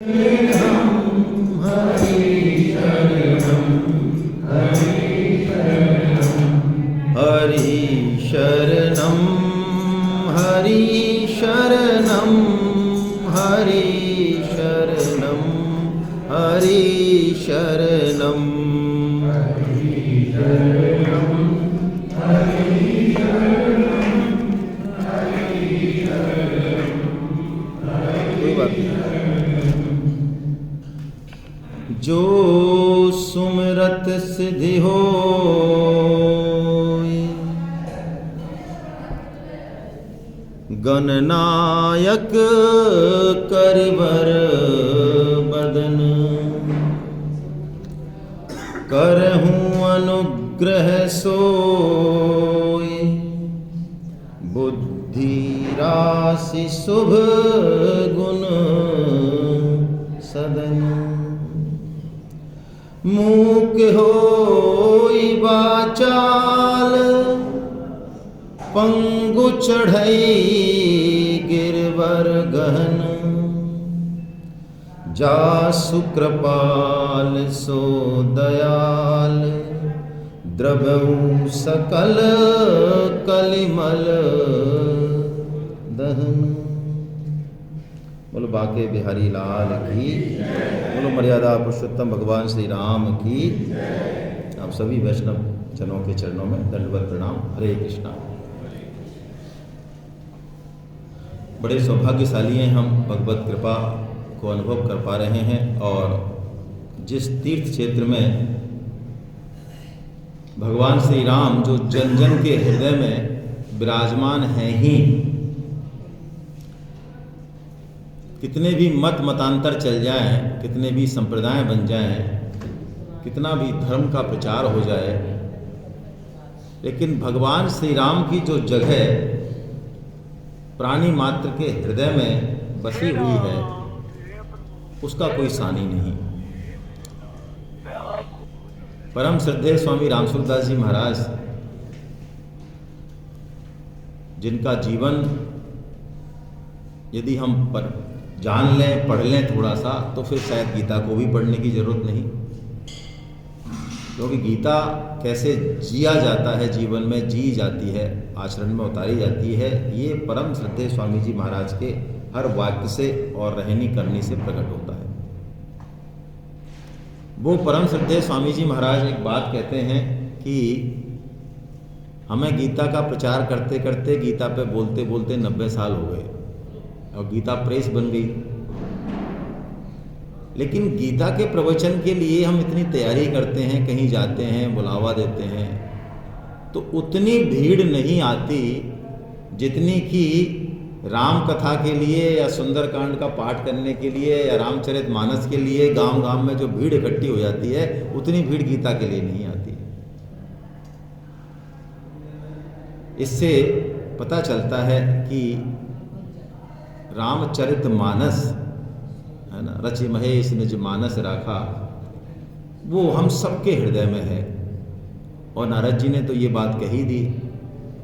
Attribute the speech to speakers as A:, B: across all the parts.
A: शरणं हरि शरणं हरि शरणं हरि शरणं कोई बात नहीं। जो सुमिरत सिद्धि हो गणनायक करिबर बदन करहूँ अनुग्रह सोई बुद्धि राशि शुभ गुण सदन मूक होई वाचाल पंगु चढ़ई गिरवर गहन जासु कृपाल सो दयाल द्रवऊ सकल कलिमल दहन। बोलो बाके बिहारी लाल की, बोलो मर्यादा पुरुषोत्तम भगवान श्री राम की। आप सभी वैष्णव जनों के चरणों में दंडवत प्रणाम। हरे कृष्णा। बड़े सौभाग्यशाली हैं हम, भगवत कृपा को अनुभव कर पा रहे हैं और जिस तीर्थ क्षेत्र में भगवान श्री राम जो जन जन के हृदय में विराजमान हैं ही, कितने भी मत मतांतर चल जाएं, कितने भी संप्रदाय बन जाएं, कितना भी धर्म का प्रचार हो जाए, लेकिन भगवान श्री राम की जो जगह प्राणी मात्र के हृदय में बसी हुई है उसका कोई सानी नहीं। परम श्रद्धेय स्वामी रामसुखदास जी महाराज, जिनका जीवन यदि हम जान लें, पढ़ लें थोड़ा सा, तो फिर शायद गीता को भी पढ़ने की जरूरत नहीं, क्योंकि गीता कैसे जिया जाता है, जीवन में जी जाती है, आचरण में उतारी जाती है, ये परम श्रद्धेय स्वामी जी महाराज के हर वाक्य से और रहनी करनी से प्रकट होता है। वो परम श्रद्धेय स्वामी जी महाराज एक बात कहते हैं कि हमें गीता का प्रचार करते करते, गीता पे बोलते बोलते 90 साल हो गए और गीता प्रेस बन गई, लेकिन गीता के प्रवचन के लिए हम इतनी तैयारी करते हैं, कहीं जाते हैं, बुलावा देते हैं, तो उतनी भीड़ नहीं आती जितनी कि राम कथा के लिए या सुंदरकांड का पाठ करने के लिए या रामचरितमानस के लिए गांव गांव में जो भीड़ इकट्ठी हो जाती है, उतनी भीड़ गीता के लिए नहीं आती। इससे पता चलता है कि रामचरितमानस है ना, रचि महेश निज मानस राखा, वो हम सबके हृदय में है। और नारद जी ने तो ये बात कही दी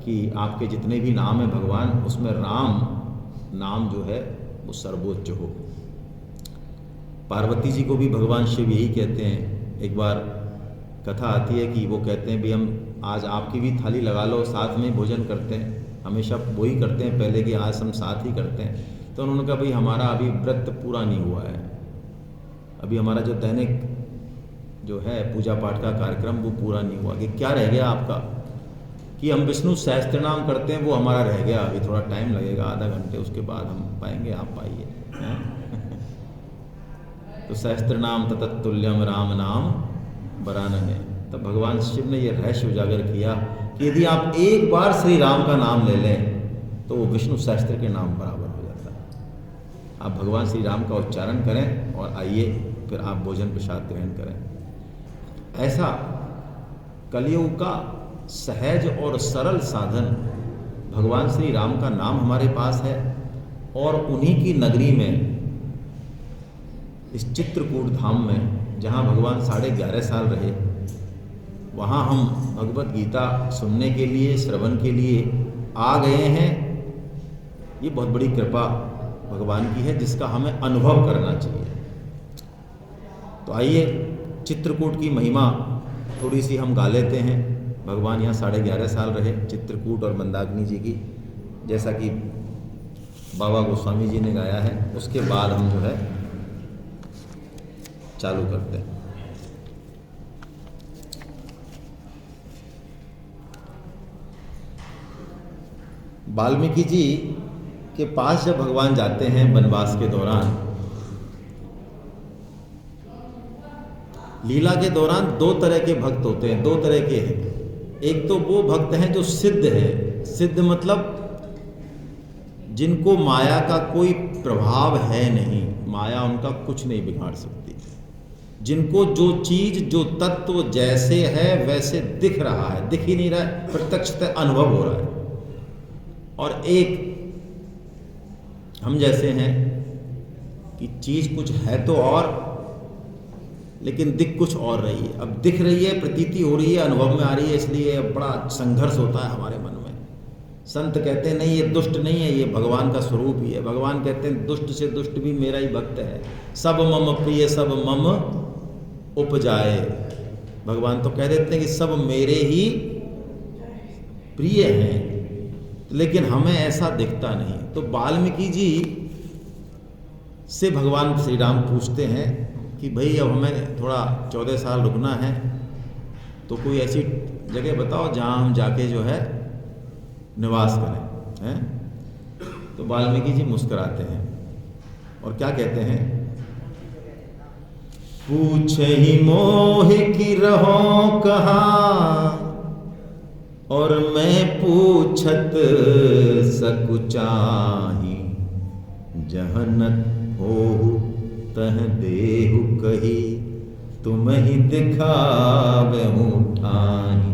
A: कि आपके जितने भी नाम हैं भगवान, उसमें राम नाम जो है वो सर्वोच्च हो। पार्वती जी को भी भगवान शिव यही कहते हैं। एक बार कथा आती है कि वो कहते हैं भी हम आज आपकी भी थाली लगा लो, साथ में भोजन करते हैं, हमेशा वही करते हैं पहले कि आज हम साथ ही करते हैं। तो उन्होंने कहा भाई हमारा अभी व्रत पूरा नहीं हुआ है, अभी हमारा जो दैनिक जो है पूजा पाठ का कार्यक्रम वो पूरा नहीं हुआ। कि क्या रह गया आपका? कि हम विष्णु सहस्त्र नाम करते हैं, वो हमारा रह गया, अभी थोड़ा टाइम लगेगा, आधा घंटे, उसके बाद हम पाएंगे, आप पाइए। तो सहस्त्र नाम तततुल्यम राम नाम बरानने। तब भगवान शिव ने ये रहस्य उजागर किया कि यदि आप एक बार श्री राम का नाम ले लें तो वो विष्णु सहस्त्र के नाम बराबर हो जाता है। आप भगवान श्री राम का उच्चारण करें और आइए फिर आप भोजन प्रसाद ग्रहण करें। ऐसा कलियुग का सहज और सरल साधन भगवान श्री राम का नाम हमारे पास है। और उन्हीं की नगरी में, इस चित्रकूट धाम में, जहाँ भगवान 11.5 साल रहे, वहाँ हम भगवत गीता सुनने के लिए, श्रवण के लिए आ गए हैं। ये बहुत बड़ी कृपा भगवान की है जिसका हमें अनुभव करना चाहिए। तो आइए चित्रकूट की महिमा थोड़ी सी हम गा लेते हैं। भगवान यहाँ 11.5 साल रहे, चित्रकूट और मंदाकिनी जी की, जैसा कि बाबा गोस्वामी जी ने गाया है। उसके बाद हम जो है चालू करते हैं। वाल्मीकि जी के पास जब भगवान जाते हैं वनवास के दौरान, लीला के दौरान 2 तरह के भक्त होते हैं, 2 तरह के हैं। एक तो वो भक्त हैं जो सिद्ध है, सिद्ध मतलब जिनको माया का कोई प्रभाव है नहीं, माया उनका कुछ नहीं बिगाड़ सकती, जिनको जो चीज जो तत्व जैसे है वैसे दिख रहा है, दिख ही नहीं रहा है, प्रत्यक्षतः अनुभव हो रहा है। और एक हम जैसे हैं कि चीज कुछ है तो और, लेकिन दिख कुछ और रही है। अब दिख रही है, प्रतीति हो रही है, अनुभव में आ रही है, इसलिए बड़ा संघर्ष होता है हमारे मन में। संत कहते हैं नहीं ये दुष्ट नहीं है, ये भगवान का स्वरूप ही है। भगवान कहते हैं दुष्ट से दुष्ट भी मेरा ही भक्त है, सब मम प्रिय सब मम उपजाए। भगवान तो कह देते हैं कि सब मेरे ही प्रिय हैं, लेकिन हमें ऐसा दिखता नहीं। तो वाल्मीकि जी से भगवान श्री राम पूछते हैं कि भाई अब हमें थोड़ा 14 साल रुकना है, तो कोई ऐसी जगह बताओ जहाँ हम जाके जो है निवास करें, हैं? तो वाल्मीकि जी मुस्कुराते हैं और क्या कहते हैं, पूछे ही मोह की रहो कहाँ, और मैं पूछत सकुचाही, जहाँ न होहु तह देहु कही, तुम ही दिखावेहु ठाही।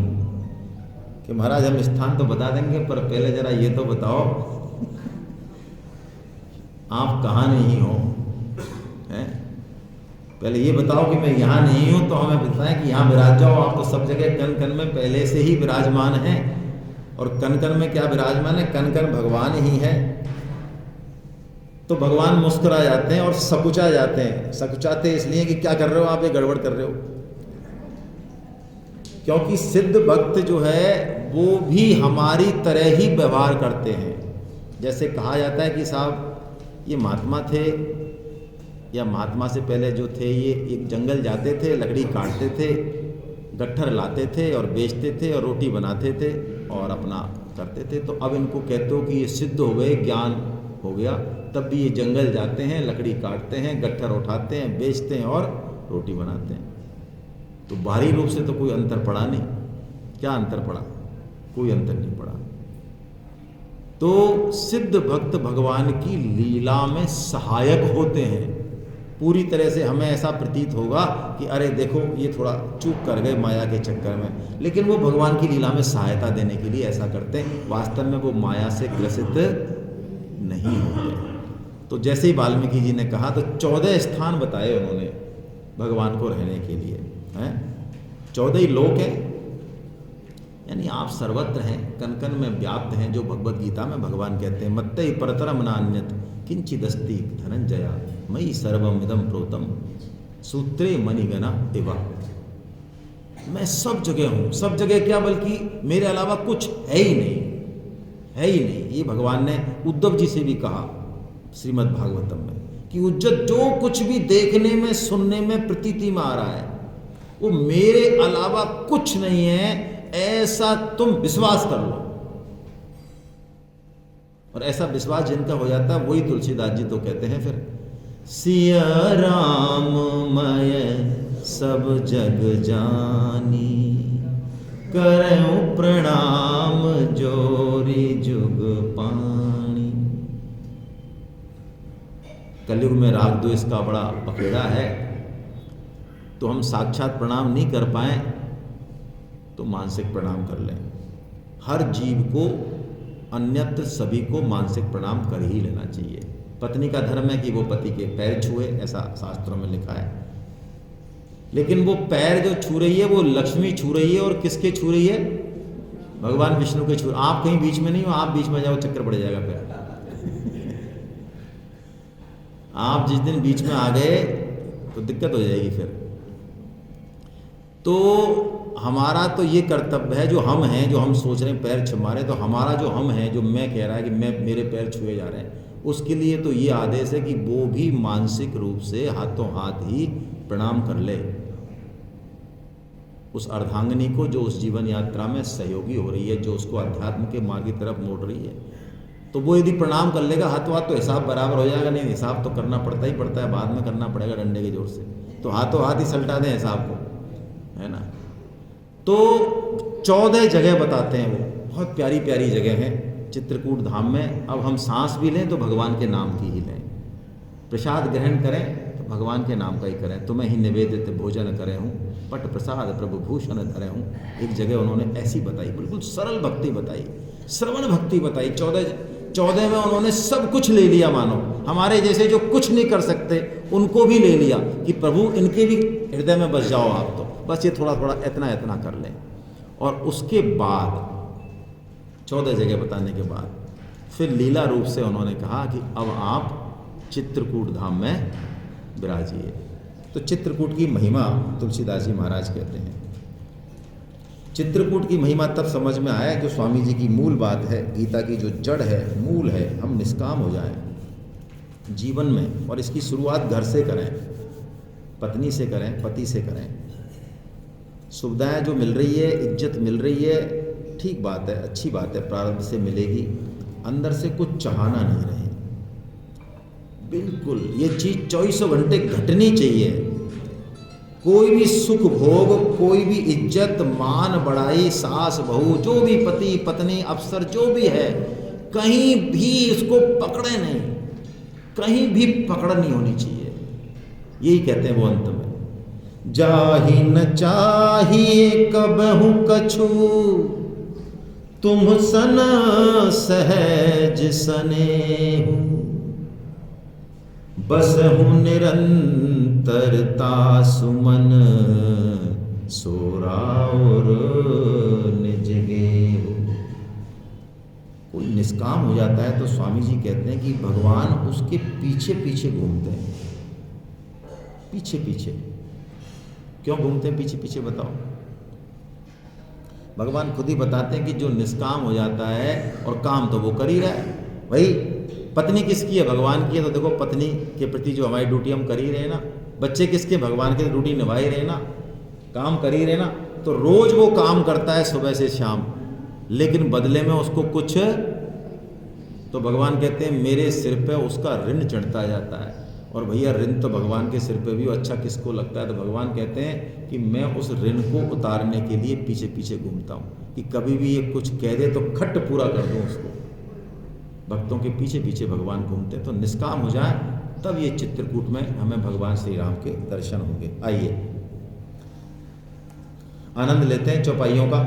A: कि महाराज हम स्थान तो बता देंगे, पर पहले जरा ये तो बताओ आप कहाँ नहीं हो, हैं? पहले ये बताओ कि मैं यहाँ नहीं हूँ, तो हमें बताएं कि यहाँ विराज जाओ। आप तो सब जगह कण कण में पहले से ही विराजमान हैं। और कण कण में क्या विराजमान है? कण कण भगवान ही है। तो भगवान मुस्कुरा जाते हैं और सकुचा जाते हैं। सकुचाते इसलिए कि क्या कर रहे हो आप, ये गड़बड़ कर रहे हो। क्योंकि सिद्ध भक्त जो है वो भी हमारी तरह ही व्यवहार करते हैं। जैसे कहा जाता है कि साहब ये महात्मा थे, या महात्मा से पहले जो थे ये एक जंगल जाते थे, लकड़ी काटते थे, गट्ठर लाते थे और बेचते थे और रोटी बनाते थे और अपना करते थे। तो अब इनको कहते हो कि ये सिद्ध हो गए, ज्ञान हो गया, तब भी ये जंगल जाते हैं, लकड़ी काटते हैं, गट्ठर उठाते हैं, बेचते हैं और रोटी बनाते हैं। तो बाहरी रूप से तो कोई अंतर पड़ा नहीं। क्या अंतर पड़ा? कोई अंतर नहीं पड़ा। तो सिद्ध भक्त भगवान की लीला में सहायक होते हैं। पूरी तरह से हमें ऐसा प्रतीत होगा कि अरे देखो ये थोड़ा चूक कर गए माया के चक्कर में, लेकिन वो भगवान की लीला में सहायता देने के लिए ऐसा करते हैं। वास्तव में वो माया से ग्रसित नहीं होते। तो जैसे ही वाल्मीकि जी ने कहा तो 14 स्थान बताए उन्होंने भगवान को रहने के लिए, हैं? 14 ही लोक हैं, यानी आप सर्वत्र हैं, कण कण में व्याप्त हैं। जो भगवत गीता में भगवान कहते हैं मत्तई परतरम नान्यत किंचिदस्ति धनंजया मयि सर्वमिदं प्रोतम सूत्रे मणिगणा इव। मैं सब जगह हूँ। सब जगह क्या, बल्कि मेरे अलावा कुछ है ही नहीं, है ही नहीं। ये भगवान ने उद्धव जी से भी कहा श्रीमद् भागवतम में कि उज्जत जो कुछ भी देखने में सुनने में प्रतीति में आ रहा है वो मेरे अलावा कुछ नहीं है, ऐसा तुम विश्वास कर लो। और ऐसा विश्वास जिनका हो जाता है वही तुलसीदास जी तो कहते हैं फिर, सिया राम मय सब जग जानी, करऊं प्रणाम जोरी जुग पानी। कलयुग में राग द्वेष का बड़ा पखेड़ा है, तो हम साक्षात प्रणाम नहीं कर पाए तो मानसिक प्रणाम कर लें। हर जीव को अन्यत्र सभी को मानसिक प्रणाम कर ही लेना चाहिए। पत्नी का धर्म है कि वो पति के पैर छुए, ऐसा शास्त्रों में लिखा है। लेकिन वो पैर जो छू रही है वो लक्ष्मी छू रही है, और किसके छू रही है? भगवान विष्णु के छू। आप कहीं बीच में नहीं हो, आप बीच में जाओ चक्कर पड़ जाएगा पैर। आप जिस दिन बीच में आ गए तो दिक्कत हो जाएगी फिर। तो हमारा तो ये कर्तव्य है, जो हम हैं, जो हम सोच रहे हैं पैर छुमा रहे हैं, तो हमारा जो हम है, जो मैं कह रहा है कि मेरे पैर छुए जा रहे हैं, उसके लिए तो ये आदेश है कि वो भी मानसिक रूप से हाथों हाथ ही प्रणाम कर ले उस अर्धांगिनी को, जो उस जीवन यात्रा में सहयोगी हो रही है, जो उसको अध्यात्म के मार्ग की तरफ मोड़ रही है। तो वो यदि प्रणाम कर लेगा हाथों हाथ तो हिसाब बराबर हो जाएगा। नहीं, हिसाब तो करना पड़ता ही पड़ता है, बाद में करना पड़ेगा डंडे के जोर से। तो हाथों हाथ ही सल्टा दें हिसाब को, है ना। तो 14 जगह बताते हैं, वो बहुत प्यारी प्यारी जगह हैं चित्रकूट धाम में। अब हम सांस भी लें तो भगवान के नाम की ही लें, प्रसाद ग्रहण करें तो भगवान के नाम का ही करें। तुम्हें ही निवेदित भोजन करे हूँ, पट प्रसाद प्रभु भूषण धरे हूँ। एक जगह उन्होंने ऐसी बताई, बिल्कुल सरल भक्ति बताई, श्रवण भक्ति बताई। 14 में उन्होंने सब कुछ ले लिया, मानो हमारे जैसे जो कुछ नहीं कर सकते उनको भी ले लिया कि प्रभु इनके भी हृदय में बस जाओ आप, तो बस ये थोड़ा थोड़ा इतना इतना कर लें। और उसके बाद 14 जगह बताने के बाद फिर लीला रूप से उन्होंने कहा कि अब आप चित्रकूट धाम में विराजिए। तो चित्रकूट की महिमा तुलसीदास जी महाराज कहते हैं। चित्रकूट की महिमा तब समझ में आया कि स्वामी जी की मूल बात है, गीता की जो जड़ है, मूल है, हम निष्काम हो जाएं जीवन में। और इसकी शुरुआत घर से करें, पत्नी से करें, पति से करें। सुविधाएं जो मिल रही है, इज्जत मिल रही है, ठीक बात है, अच्छी बात है, प्रारब्ध से मिलेगी। अंदर से कुछ चाहना नहीं रहे, बिल्कुल ये चीज़ 24 घंटे घटनी चाहिए। कोई भी सुख भोग, कोई भी इज्जत मान बढ़ाई, सास बहू, जो भी पति पत्नी अफसर जो भी है, कहीं भी इसको पकड़े नहीं, कहीं भी पकड़ नहीं होनी चाहिए। यही कहते हैं वो अंत में, जाहि न चाहिए कबहु कछु, तुम सन सहज सनेहु, बस हूँ निरंतरता सुमन, सोराउर निज गेहु। कोई निष्काम हो जाता है तो स्वामी जी कहते हैं कि भगवान उसके पीछे पीछे घूमते हैं। पीछे पीछे क्यों घूमते हैं पीछे पीछे, बताओ। भगवान खुद ही बताते हैं कि जो निष्काम हो जाता है, और काम तो वो कर ही रहा है भाई। पत्नी किसकी है? भगवान की है। तो देखो पत्नी के प्रति जो हमारी ड्यूटी हम कर ही रहे ना, बच्चे किसके? भगवान की ड्यूटी निभा ही रहे ना, काम कर ही रहे ना। तो रोज वो काम करता है सुबह से शाम, लेकिन बदले में उसको कुछ, तो भगवान कहते हैं मेरे सिर पे उसका ऋण चढ़ता जाता है। और भैया ऋण तो भगवान के सिर पे भी अच्छा किसको लगता है? तो भगवान कहते हैं कि मैं उस ऋण को उतारने के लिए पीछे पीछे घूमता हूँ, कि कभी भी ये कुछ कह दे तो खट पूरा कर दूँ उसको। भक्तों के पीछे पीछे भगवान घूमते हैं। तो निष्काम हो जाए तब ये चित्रकूट में हमें भगवान श्री राम के दर्शन होंगे। आइए आनंद लेते हैं चौपाइयों का।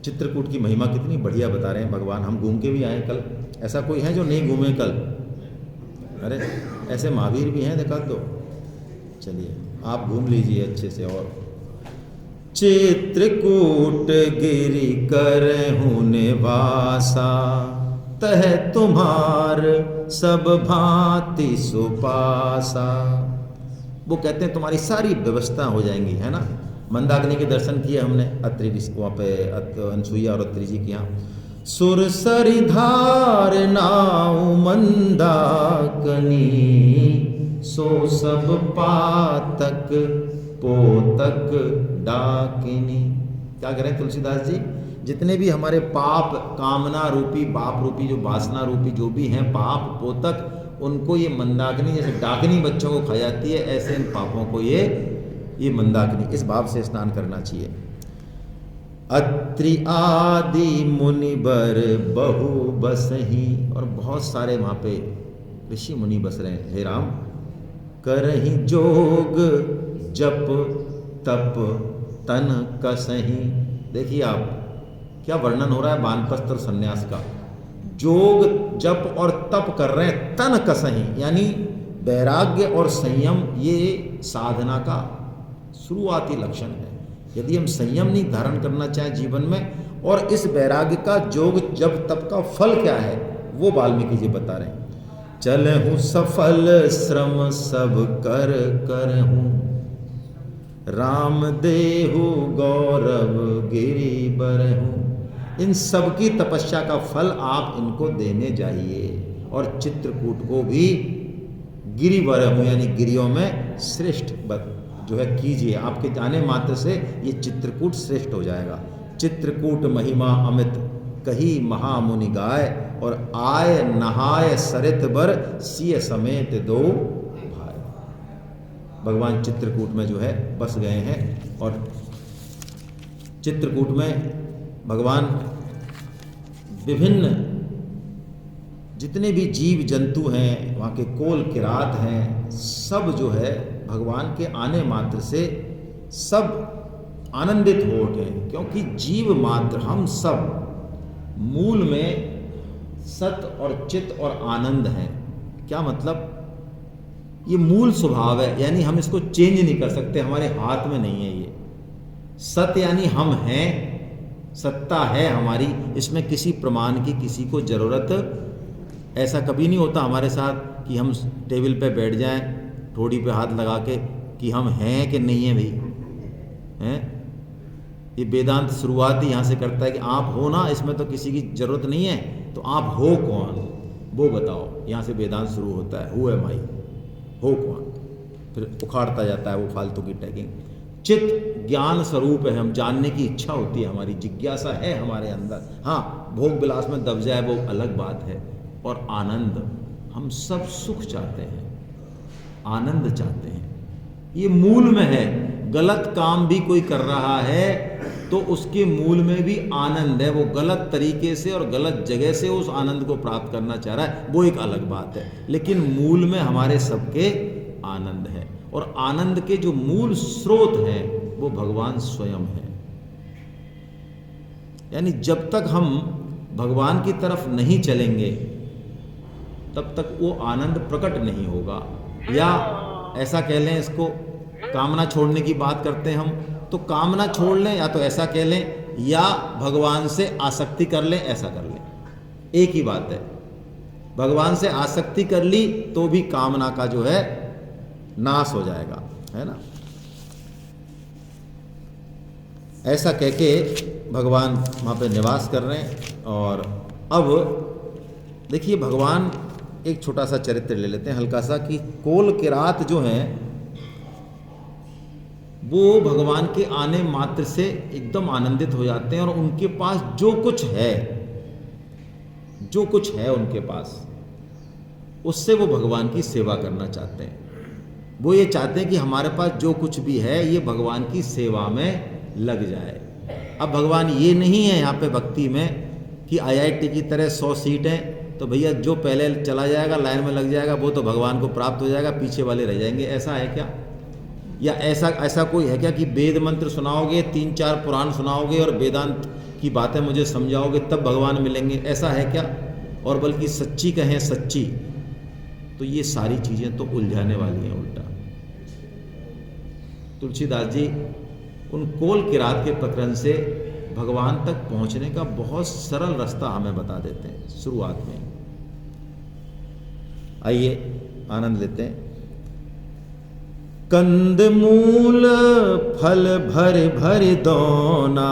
A: चित्रकूट की महिमा कितनी बढ़िया बता रहे हैं भगवान। हम घूम के भी आए कल, ऐसा कोई है जो नहीं घूमे कल? अरे ऐसे महावीर भी हैं, देखा दो। चलिए आप घूम लीजिए अच्छे से। और चित्रकूट गिरि करहु निवासा, तह तुम्हार सब भांति सुपासा। वो कहते हैं तुम्हारी सारी व्यवस्था हो जाएंगी, है ना। मंदाकिनी के दर्शन किए हमने, अत्रि वहाँ पे अनसुईया और अत्रि जी के यहाँ। सुर सरिधार नाउ मंदाकिनी, सो सब पातक पोतक डाकिनी। क्या करें तुलसीदास जी? जितने भी हमारे पाप, कामना रूपी, बाप रूपी, जो वासना रूपी जो भी हैं पाप पोतक, उनको ये मंदाकिनी, जैसे डाकिनी बच्चों को खा जाती है, ऐसे इन पापों को ये मंदाकिनी, इस भाव से स्नान करना चाहिए। अत्रि आदि मुनिबर बहु बसही, और बहुत सारे वहाँ पे ऋषि मुनि बस रहे हैं। हे राम, करही जोग जप तप तन कसही। देखिए आप क्या वर्णन हो रहा है वानप्रस्थ और संन्यास का। जोग जप और तप कर रहे हैं, तन कसही यानी वैराग्य और संयम, ये साधना का शुरुआती लक्षण है। यदि हम संयम नहीं धारण करना चाहें जीवन में, और इस वैराग्य का जोग जप तप का फल क्या है वो वाल्मीकि जी बता रहे हैं। चलहूँ सफल श्रम सब कर करहूँ, राम देहु गौरव गिरि बरहूँ। इन सब की तपस्या का फल आप इनको देने जाइए और चित्रकूट को भी गिरिवर हूँ यानी गिरियों में श्रेष्ठ जो है कीजिए। आपके जाने मात्र से ये चित्रकूट श्रेष्ठ हो जाएगा। चित्रकूट महिमा अमित कही महामुनि गाय, और आय नहाय सरित बर सिय समेत दो भाई। भगवान चित्रकूट में जो है बस गए हैं और चित्रकूट में भगवान विभिन्न जितने भी जीव जंतु हैं, वहाँ के कोल किरात हैं, सब जो है भगवान के आने मात्र से सब आनंदित हो उठे, क्योंकि जीव मात्र हम सब मूल में सत और चित और आनंद हैं। क्या मतलब? ये मूल स्वभाव है, यानी हम इसको चेंज नहीं कर सकते, हमारे हाथ में नहीं है ये। सत यानी हम हैं, सत्ता है हमारी, इसमें किसी प्रमाण की किसी को जरूरत ऐसा कभी नहीं होता हमारे साथ कि हम टेबल पे बैठ जाएं ठोड़ी पे हाथ लगा के कि हम हैं कि नहीं हैं भाई हैं। ये वेदांत शुरुआत ही यहाँ से करता है कि आप हो ना, इसमें तो किसी की जरूरत नहीं है, तो आप हो कौन वो बताओ। यहाँ से वेदांत शुरू होता है, हु एम आई, हो कौन, फिर उखाड़ता जाता है वो फालतू की टैगिंग। चित्त ज्ञान स्वरूप है, हम जानने की इच्छा होती है, हमारी जिज्ञासा है हमारे अंदर। हाँ, भोग विलास में दब जाए वो अलग बात है। और आनंद, हम सब सुख चाहते हैं, आनंद चाहते हैं, ये मूल में है। गलत काम भी कोई कर रहा है तो उसके मूल में भी आनंद है। वो गलत तरीके से और गलत जगह से उस आनंद को प्राप्त करना चाह रहा है, वो एक अलग बात है, लेकिन मूल में हमारे सबके आनंद है। और आनंद के जो मूल स्रोत हैं वो भगवान स्वयं है। यानी जब तक हम भगवान की तरफ नहीं चलेंगे तब तक वो आनंद प्रकट नहीं होगा। या ऐसा कह लें, इसको कामना छोड़ने की बात करते हैं हम, तो कामना छोड़ लें, या तो ऐसा कह लें, या भगवान से आसक्ति कर लें, ऐसा कर लें, एक ही बात है। भगवान से आसक्ति कर ली तो भी कामना का जो है नाश हो जाएगा, है ना। ऐसा कह के भगवान वहाँ पे निवास कर रहे हैं। और अब देखिए, भगवान एक छोटा सा चरित्र ले लेते हैं हल्का सा, कि कोल किरात जो हैं वो भगवान के आने मात्र से एकदम आनंदित हो जाते हैं, और उनके पास जो कुछ है उनके पास, उससे वो भगवान की सेवा करना चाहते हैं। वो ये चाहते हैं कि हमारे पास जो कुछ भी है ये भगवान की सेवा में लग जाए। अब भगवान ये नहीं है यहाँ पे भक्ति में कि IIT की तरह 100 सीटें, तो भैया जो पहले चला जाएगा लाइन में लग जाएगा वो तो भगवान को प्राप्त हो जाएगा, पीछे वाले रह जाएंगे। ऐसा है क्या? या ऐसा कोई है क्या कि वेद मंत्र सुनाओगे, 3-4 पुराण सुनाओगे और वेदांत की बातें मुझे समझाओगे तब भगवान मिलेंगे? ऐसा है क्या? और बल्कि सच्ची कहें सच्ची, तो ये सारी चीज़ें तो उलझाने वाली हैं उल्टा। तुलसीदास जी उन कोल किरात के प्रकरण से भगवान तक पहुंचने का बहुत सरल रास्ता हमें बता देते हैं शुरुआत में। आइए आनंद लेते हैं। कंद मूल फल भर भर दोना,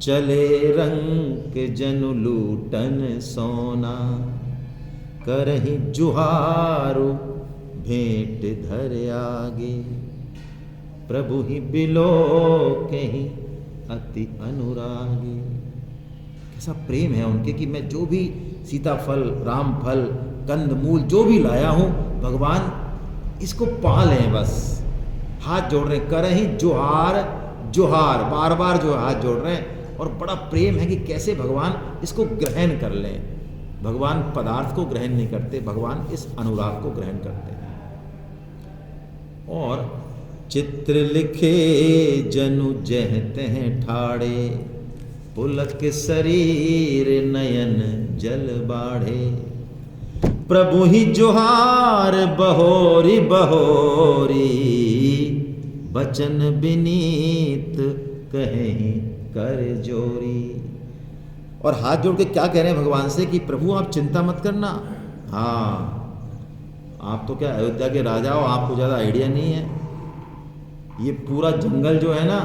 A: चले रंग जनु लूटन सोना, करहि जुहारु भेंट धर आगे, प्रभु ही बिलो कहीं अति अनुरागी। कैसा प्रेम है उनके कि मैं जो भी सीताफल, राम फल, कंद मूल जो भी लाया हूं, भगवान इसको पा लें, बस हाथ जोड़ रहे हैं, करहि जोहार, जोहार बार बार जो हाथ जोड़ रहे हैं, और बड़ा प्रेम है कि कैसे भगवान इसको ग्रहण कर लें। भगवान पदार्थ को ग्रहण नहीं करते, भगवान इस अनुराग को ग्रहण करते हैं। और चित्र लिखे जनु जहते हैं ठाड़े, पुलक शरीर नयन जल बाढ़े, प्रभु ही जोहार बहोरी बहोरी, बचन बिनीत कहीं कर जोरी। और हाथ जोड़ के क्या कह रहे हैं भगवान से कि प्रभु आप चिंता मत करना, हाँ, आप तो क्या अयोध्या के राजा हो, आपको ज़्यादा आइडिया नहीं है। ये पूरा जंगल जो है ना,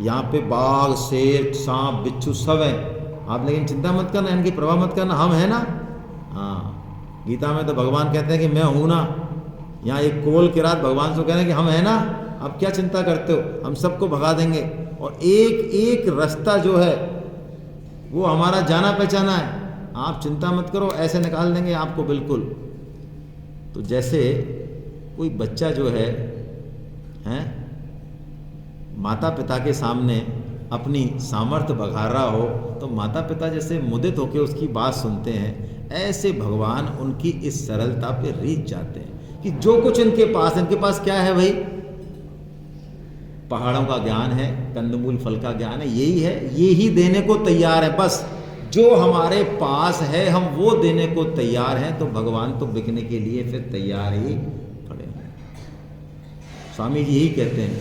A: यहाँ पे बाघ, शेर, सांप, बिच्छू सब है। आप लेकिन चिंता मत करना, इनकी परवाह मत करना, हम है ना। हाँ, गीता में तो भगवान कहते हैं कि मैं हूँ ना। यहाँ एक कोल की रात भगवान से कह रहे हैं कि हम है ना, आप क्या चिंता करते हो, हम सबको भगा देंगे। और एक एक रास्ता जो है वो हमारा जाना पहचाना है, आप चिंता मत करो, ऐसे निकाल देंगे आपको बिल्कुल। तो जैसे कोई बच्चा जो है माता पिता के सामने अपनी सामर्थ्य बघार रहा हो, तो माता पिता जैसे मुदित होकर उसकी बात सुनते हैं, ऐसे भगवान उनकी इस सरलता पे रीझ जाते हैं कि जो कुछ इनके पास क्या है भाई, पहाड़ों का ज्ञान है, कंदमूल फल का ज्ञान है, यही है, यही देने को तैयार है। बस जो हमारे पास है हम वो देने को तैयार हैं, तो भगवान तो बिकने के लिए फिर तैयार ही खड़े हैं। स्वामी जी यही कहते हैं,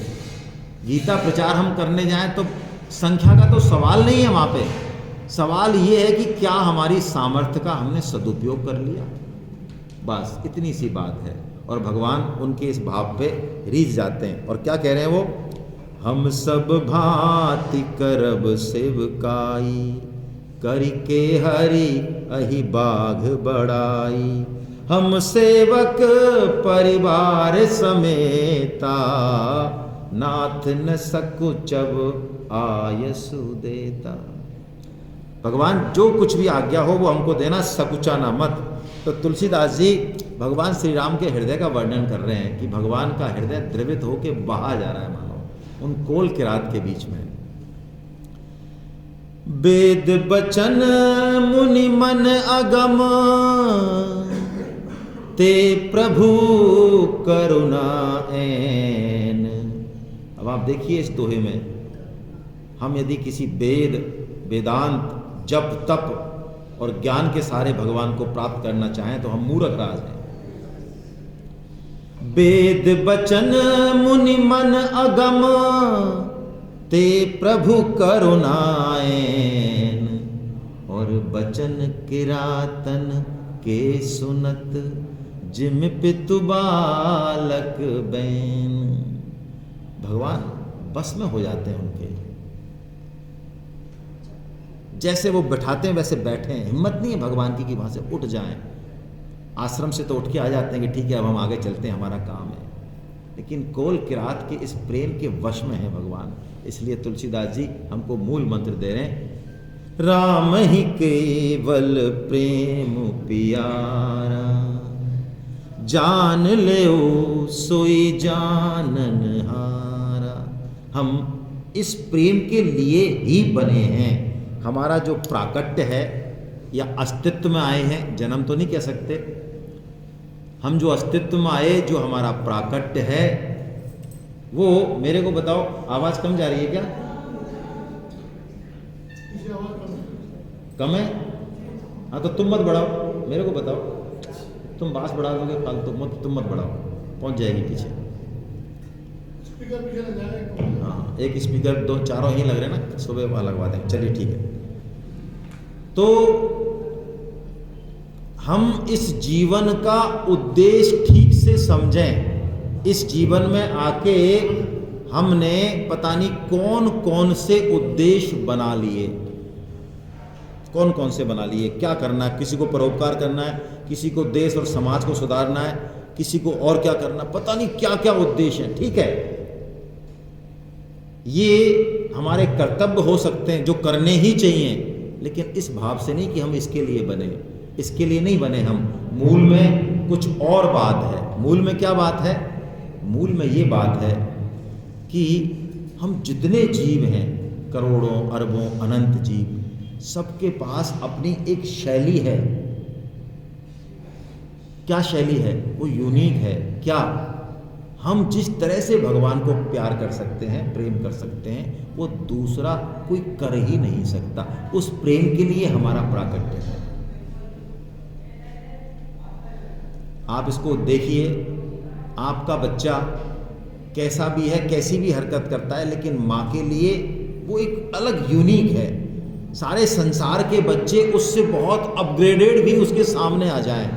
A: गीता प्रचार हम करने जाएं तो संख्या का तो सवाल नहीं है, वहाँ पे सवाल ये है कि क्या हमारी सामर्थ्य का हमने सदुपयोग कर लिया, बस इतनी सी बात है। और भगवान उनके इस भाव पे रीझ जाते हैं। और क्या कह रहे हैं वो, हम सब भांति करब सेवकाई, करके हरि अहि बाघ बड़ाई, हम सेवक परिवार समेता, नाथ न सकुचब आयसु देता। भगवान जो कुछ भी आज्ञा हो वो हमको देना, सकुचाना मत। तो तुलसीदास जी भगवान श्री राम के हृदय का वर्णन कर रहे हैं कि भगवान का हृदय द्रवित होके बहा जा रहा है मानो उन कोल किरात के बीच में। वेद बचन मुनि मन अगम, ते प्रभु करुणा ऐन। अब आप देखिए इस दोहे में, हम यदि किसी वेद, वेदांत, जप, तप और ज्ञान के सारे भगवान को प्राप्त करना चाहें तो हम मूर्ख राज हैं। वेद बचन मुनि मन अगम, ते प्रभु करुणाएन, और बचन किरातन के सुनत, जिम पितु बालक बैन। भगवान बस में हो जाते हैं उनके, जैसे वो बैठाते हैं वैसे बैठे हैं। हिम्मत नहीं है भगवान की कि वहां से उठ जाएं। आश्रम से तो उठ के आ जाते हैं कि ठीक है अब हम आगे चलते हैं, हमारा काम है। लेकिन कोल किरात के इस प्रेम के वश में है भगवान। इसलिए तुलसीदास जी हमको मूल मंत्र दे रहे हैं, राम ही केवल प्रेम पियारा, जान ले सोई जानन हारा। हम इस प्रेम के लिए ही बने हैं। हमारा जो प्राकट्य है या अस्तित्व में आए हैं, जन्म तो नहीं कह सकते, हम जो अस्तित्व में आए, जो हमारा प्राकट्य है, वो मेरे को बताओ, आवाज कम जा रही है क्या? कम है? हाँ तो तुम मत बढ़ाओ, मेरे को बताओ। तुम बांस बढ़ा दोगे फालतू, मत तुम मत बढ़ाओ, पहुंच जाएगी पीछे। हाँ एक स्पीकर, दो चारों ही लग रहे हैं ना, सुबह वहाँ लगवा देंगे। चलिए ठीक है। तो हम इस जीवन का उद्देश्य ठीक से समझें। इस जीवन में आके हमने पता नहीं कौन कौन से उद्देश्य बना लिए, कौन कौन से बना लिए। क्या करना है, किसी को परोपकार करना है, किसी को देश और समाज को सुधारना है, किसी को और क्या करना, पता नहीं क्या क्या उद्देश्य है। ठीक है, ये हमारे कर्तव्य हो सकते हैं जो करने ही चाहिए, लेकिन इस भाव से नहीं कि हम इसके लिए बने, इसके लिए नहीं बने हम। मूल में कुछ और बात है। मूल में क्या बात है? मूल में ये बात है कि हम जितने जीव हैं, करोड़ों अरबों अनंत जीव, सबके पास अपनी एक शैली है। क्या शैली है? वो यूनिक है। क्या? हम जिस तरह से भगवान को प्यार कर सकते हैं, प्रेम कर सकते हैं, वो दूसरा कोई कर ही नहीं सकता। उस प्रेम के लिए हमारा प्राकट्य है। आप इसको देखिए, आपका बच्चा कैसा भी है, कैसी भी हरकत करता है, लेकिन माँ के लिए वो एक अलग यूनिक है। सारे संसार के बच्चे उससे बहुत अपग्रेडेड भी उसके सामने आ जाएं,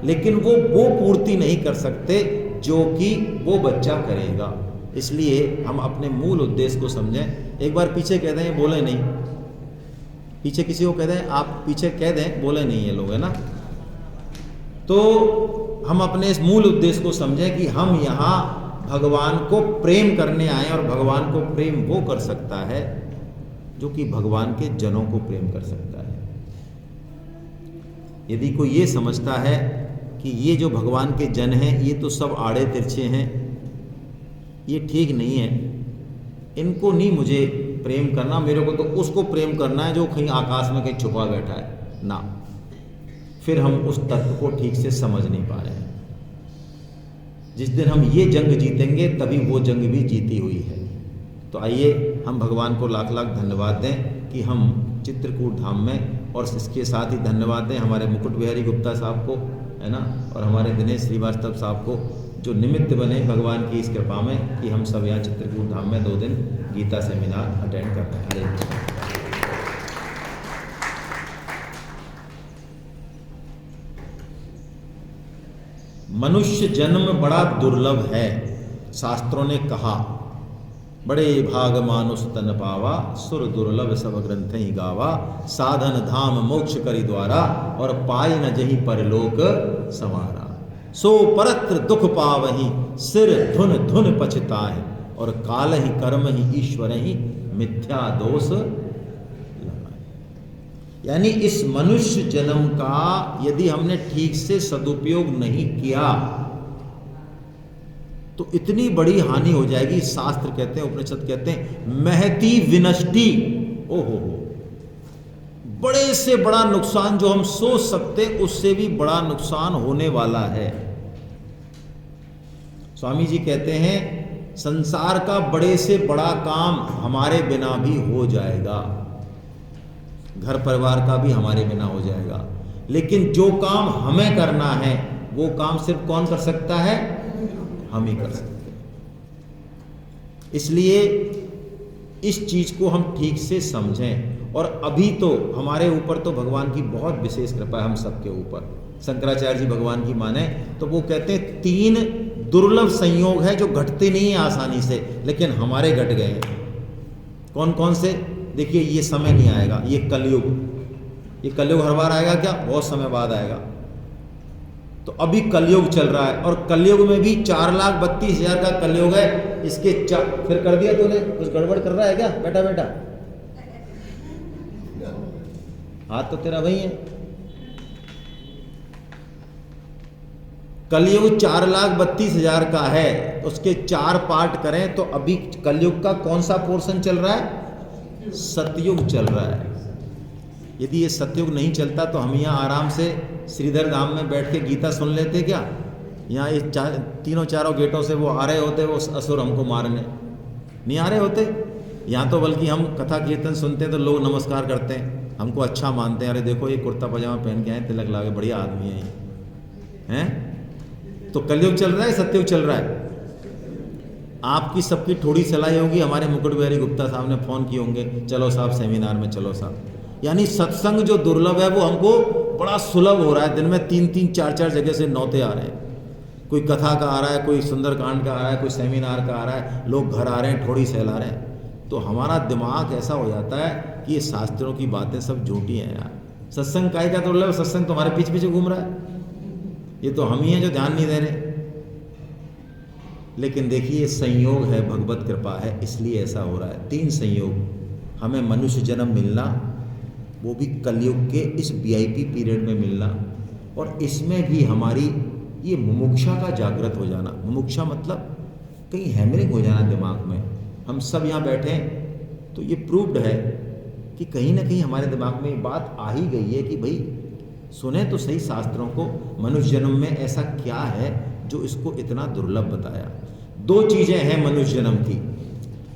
A: लेकिन वो पूर्ति नहीं कर सकते जो कि वो बच्चा करेगा। इसलिए हम अपने मूल उद्देश्य को समझें। एक बार पीछे कह दें, बोले नहीं, पीछे किसी को कह दें, आप पीछे कह दें, बोले नहीं ये लोग, है ना। तो हम अपने इस मूल उद्देश्य को समझें कि हम यहाँ भगवान को प्रेम करने आए, और भगवान को प्रेम वो कर सकता है जो कि भगवान के जनों को प्रेम कर सकता है। यदि कोई ये समझता है कि ये जो भगवान के जन हैं ये तो सब आड़े तिरछे हैं, ये ठीक नहीं है, इनको नहीं मुझे प्रेम करना, मेरे को तो उसको प्रेम करना है जो कहीं आकाश में कहीं छुपा बैठा है ना, फिर हम उस तत्व को ठीक से समझ नहीं पा रहे हैं। जिस दिन हम ये जंग जीतेंगे तभी वो जंग भी जीती हुई है। तो आइए हम भगवान को लाख लाख धन्यवाद दें कि हम चित्रकूट धाम में, और इसके साथ ही धन्यवाद दें हमारे मुकुट बिहारी गुप्ता साहब को, है ना, और हमारे दिनेश श्रीवास्तव साहब को, जो निमित्त बने भगवान की इस कृपा में कि हम सब यहाँ चित्रकूट धाम में 2 दिन गीता सेमिनार अटेंड कर रहे हैं। हरे कृष्ण। मनुष्य जन्म बड़ा दुर्लभ है, शास्त्रों ने कहा, बड़े भाग मानुष तन पावा, सुर दुर्लभ सब ग्रंथ ही गावा, साधन धाम मोक्ष करी द्वारा, और पाई न जही परलोक संवारा। सो परत्र दुख पावही, सिर धुन धुन पछताए, और काल ही कर्म ही ईश्वर ही मिथ्या दोष लगाए। यानी इस मनुष्य जन्म का यदि हमने ठीक से सदुपयोग नहीं किया तो इतनी बड़ी हानि हो जाएगी। शास्त्र कहते हैं, उपनिषद कहते हैं, महती विनष्टि। ओहो, बड़े से बड़ा नुकसान जो हम सोच सकते उससे भी बड़ा नुकसान होने वाला है। स्वामी जी कहते हैं संसार का बड़े से बड़ा काम हमारे बिना भी हो जाएगा, घर परिवार का भी हमारे बिना हो जाएगा, लेकिन जो काम हमें करना है वो काम सिर्फ कौन कर सकता है? हम ही कर सकते हैं। इसलिए इस चीज को हम ठीक से समझें। और अभी तो हमारे ऊपर तो भगवान की बहुत विशेष कृपा है हम सबके ऊपर। शंकराचार्य जी भगवान की माने तो वो कहते हैं 3 दुर्लभ संयोग है जो घटते नहीं है आसानी से, लेकिन हमारे घट गए हैं। कौन कौन से? देखिए, ये समय नहीं आएगा, ये कलयुग। ये कलयुग हर बार आएगा क्या? बहुत समय बाद आएगा। तो अभी कलयुग चल रहा है, और कलयुग में भी 4,32,000 का कलयुग है। इसके फिर कर दिया तूने, कुछ गड़बड़ कर रहा है क्या बेटा? बेटा हाथ तो तेरा वही है। कलयुग 4,32,000 का है, उसके 4 पार्ट करें तो अभी कलयुग का कौन सा पोर्शन चल रहा है? सतयुग चल रहा है। यदि ये सतयुग नहीं चलता तो हम यहाँ आराम से श्रीधर धाम में बैठ के गीता सुन लेते क्या? यहाँ ये तीनों चारों गेटों से वो आ रहे होते, वो असुर हमको मारने नहीं आ रहे होते। यहाँ तो बल्कि हम कथा कीर्तन सुनते हैं तो लोग नमस्कार करते हैं, हमको अच्छा मानते हैं। अरे देखो ये कुर्ता पजामा पहन के आए, तिलक लगा के, बढ़िया आदमी है ये, हैं? तो कलयुग चल रहा है, सतयुग चल रहा है। आपकी सबकी थोड़ी सलाह होगी, हमारे मुकुट बिहारी गुप्ता साहब ने फ़ोन किए होंगे, चलो साहब सेमिनार में, चलो साहब। यानी सत्संग जो दुर्लभ है वो हमको बड़ा सुलभ हो रहा है। दिन में 3-3, 4-4 जगह से नौते आ रहे हैं। कोई कथा का आ रहा है, कोई सुंदरकांड का आ रहा है, कोई सेमिनार का आ रहा है, लोग घर आ रहे हैं, थोड़ी सहला रहे हैं। तो हमारा दिमाग ऐसा हो जाता है कि ये शास्त्रों की बातें सब झूठी हैं यार। सत्संग काय का दुर्लभ? सत्संग तुम्हारे पीछे पीछे घूम रहा है। ये तो हम ही हैं जो ध्यान नहीं दे रहे। लेकिन देखिए, संयोग है, भगवत कृपा है, इसलिए ऐसा हो रहा है। 3 संयोग, हमें मनुष्य जन्म मिलना, वो भी कलयुग के इस VIP पीरियड में मिलना, और इसमें भी हमारी ये मुमुक्षा का जागृत हो जाना। मुमुक्षा मतलब कहीं हैमरिंग हो जाना दिमाग में। हम सब यहाँ बैठे हैं तो ये प्रूव्ड है कि कहीं ना कहीं हमारे दिमाग में ये बात आ ही गई है कि भाई सुने तो सही शास्त्रों को, मनुष्य जन्म में ऐसा क्या है जो इसको इतना दुर्लभ बताया। 2 चीज़ें हैं मनुष्य जन्म की।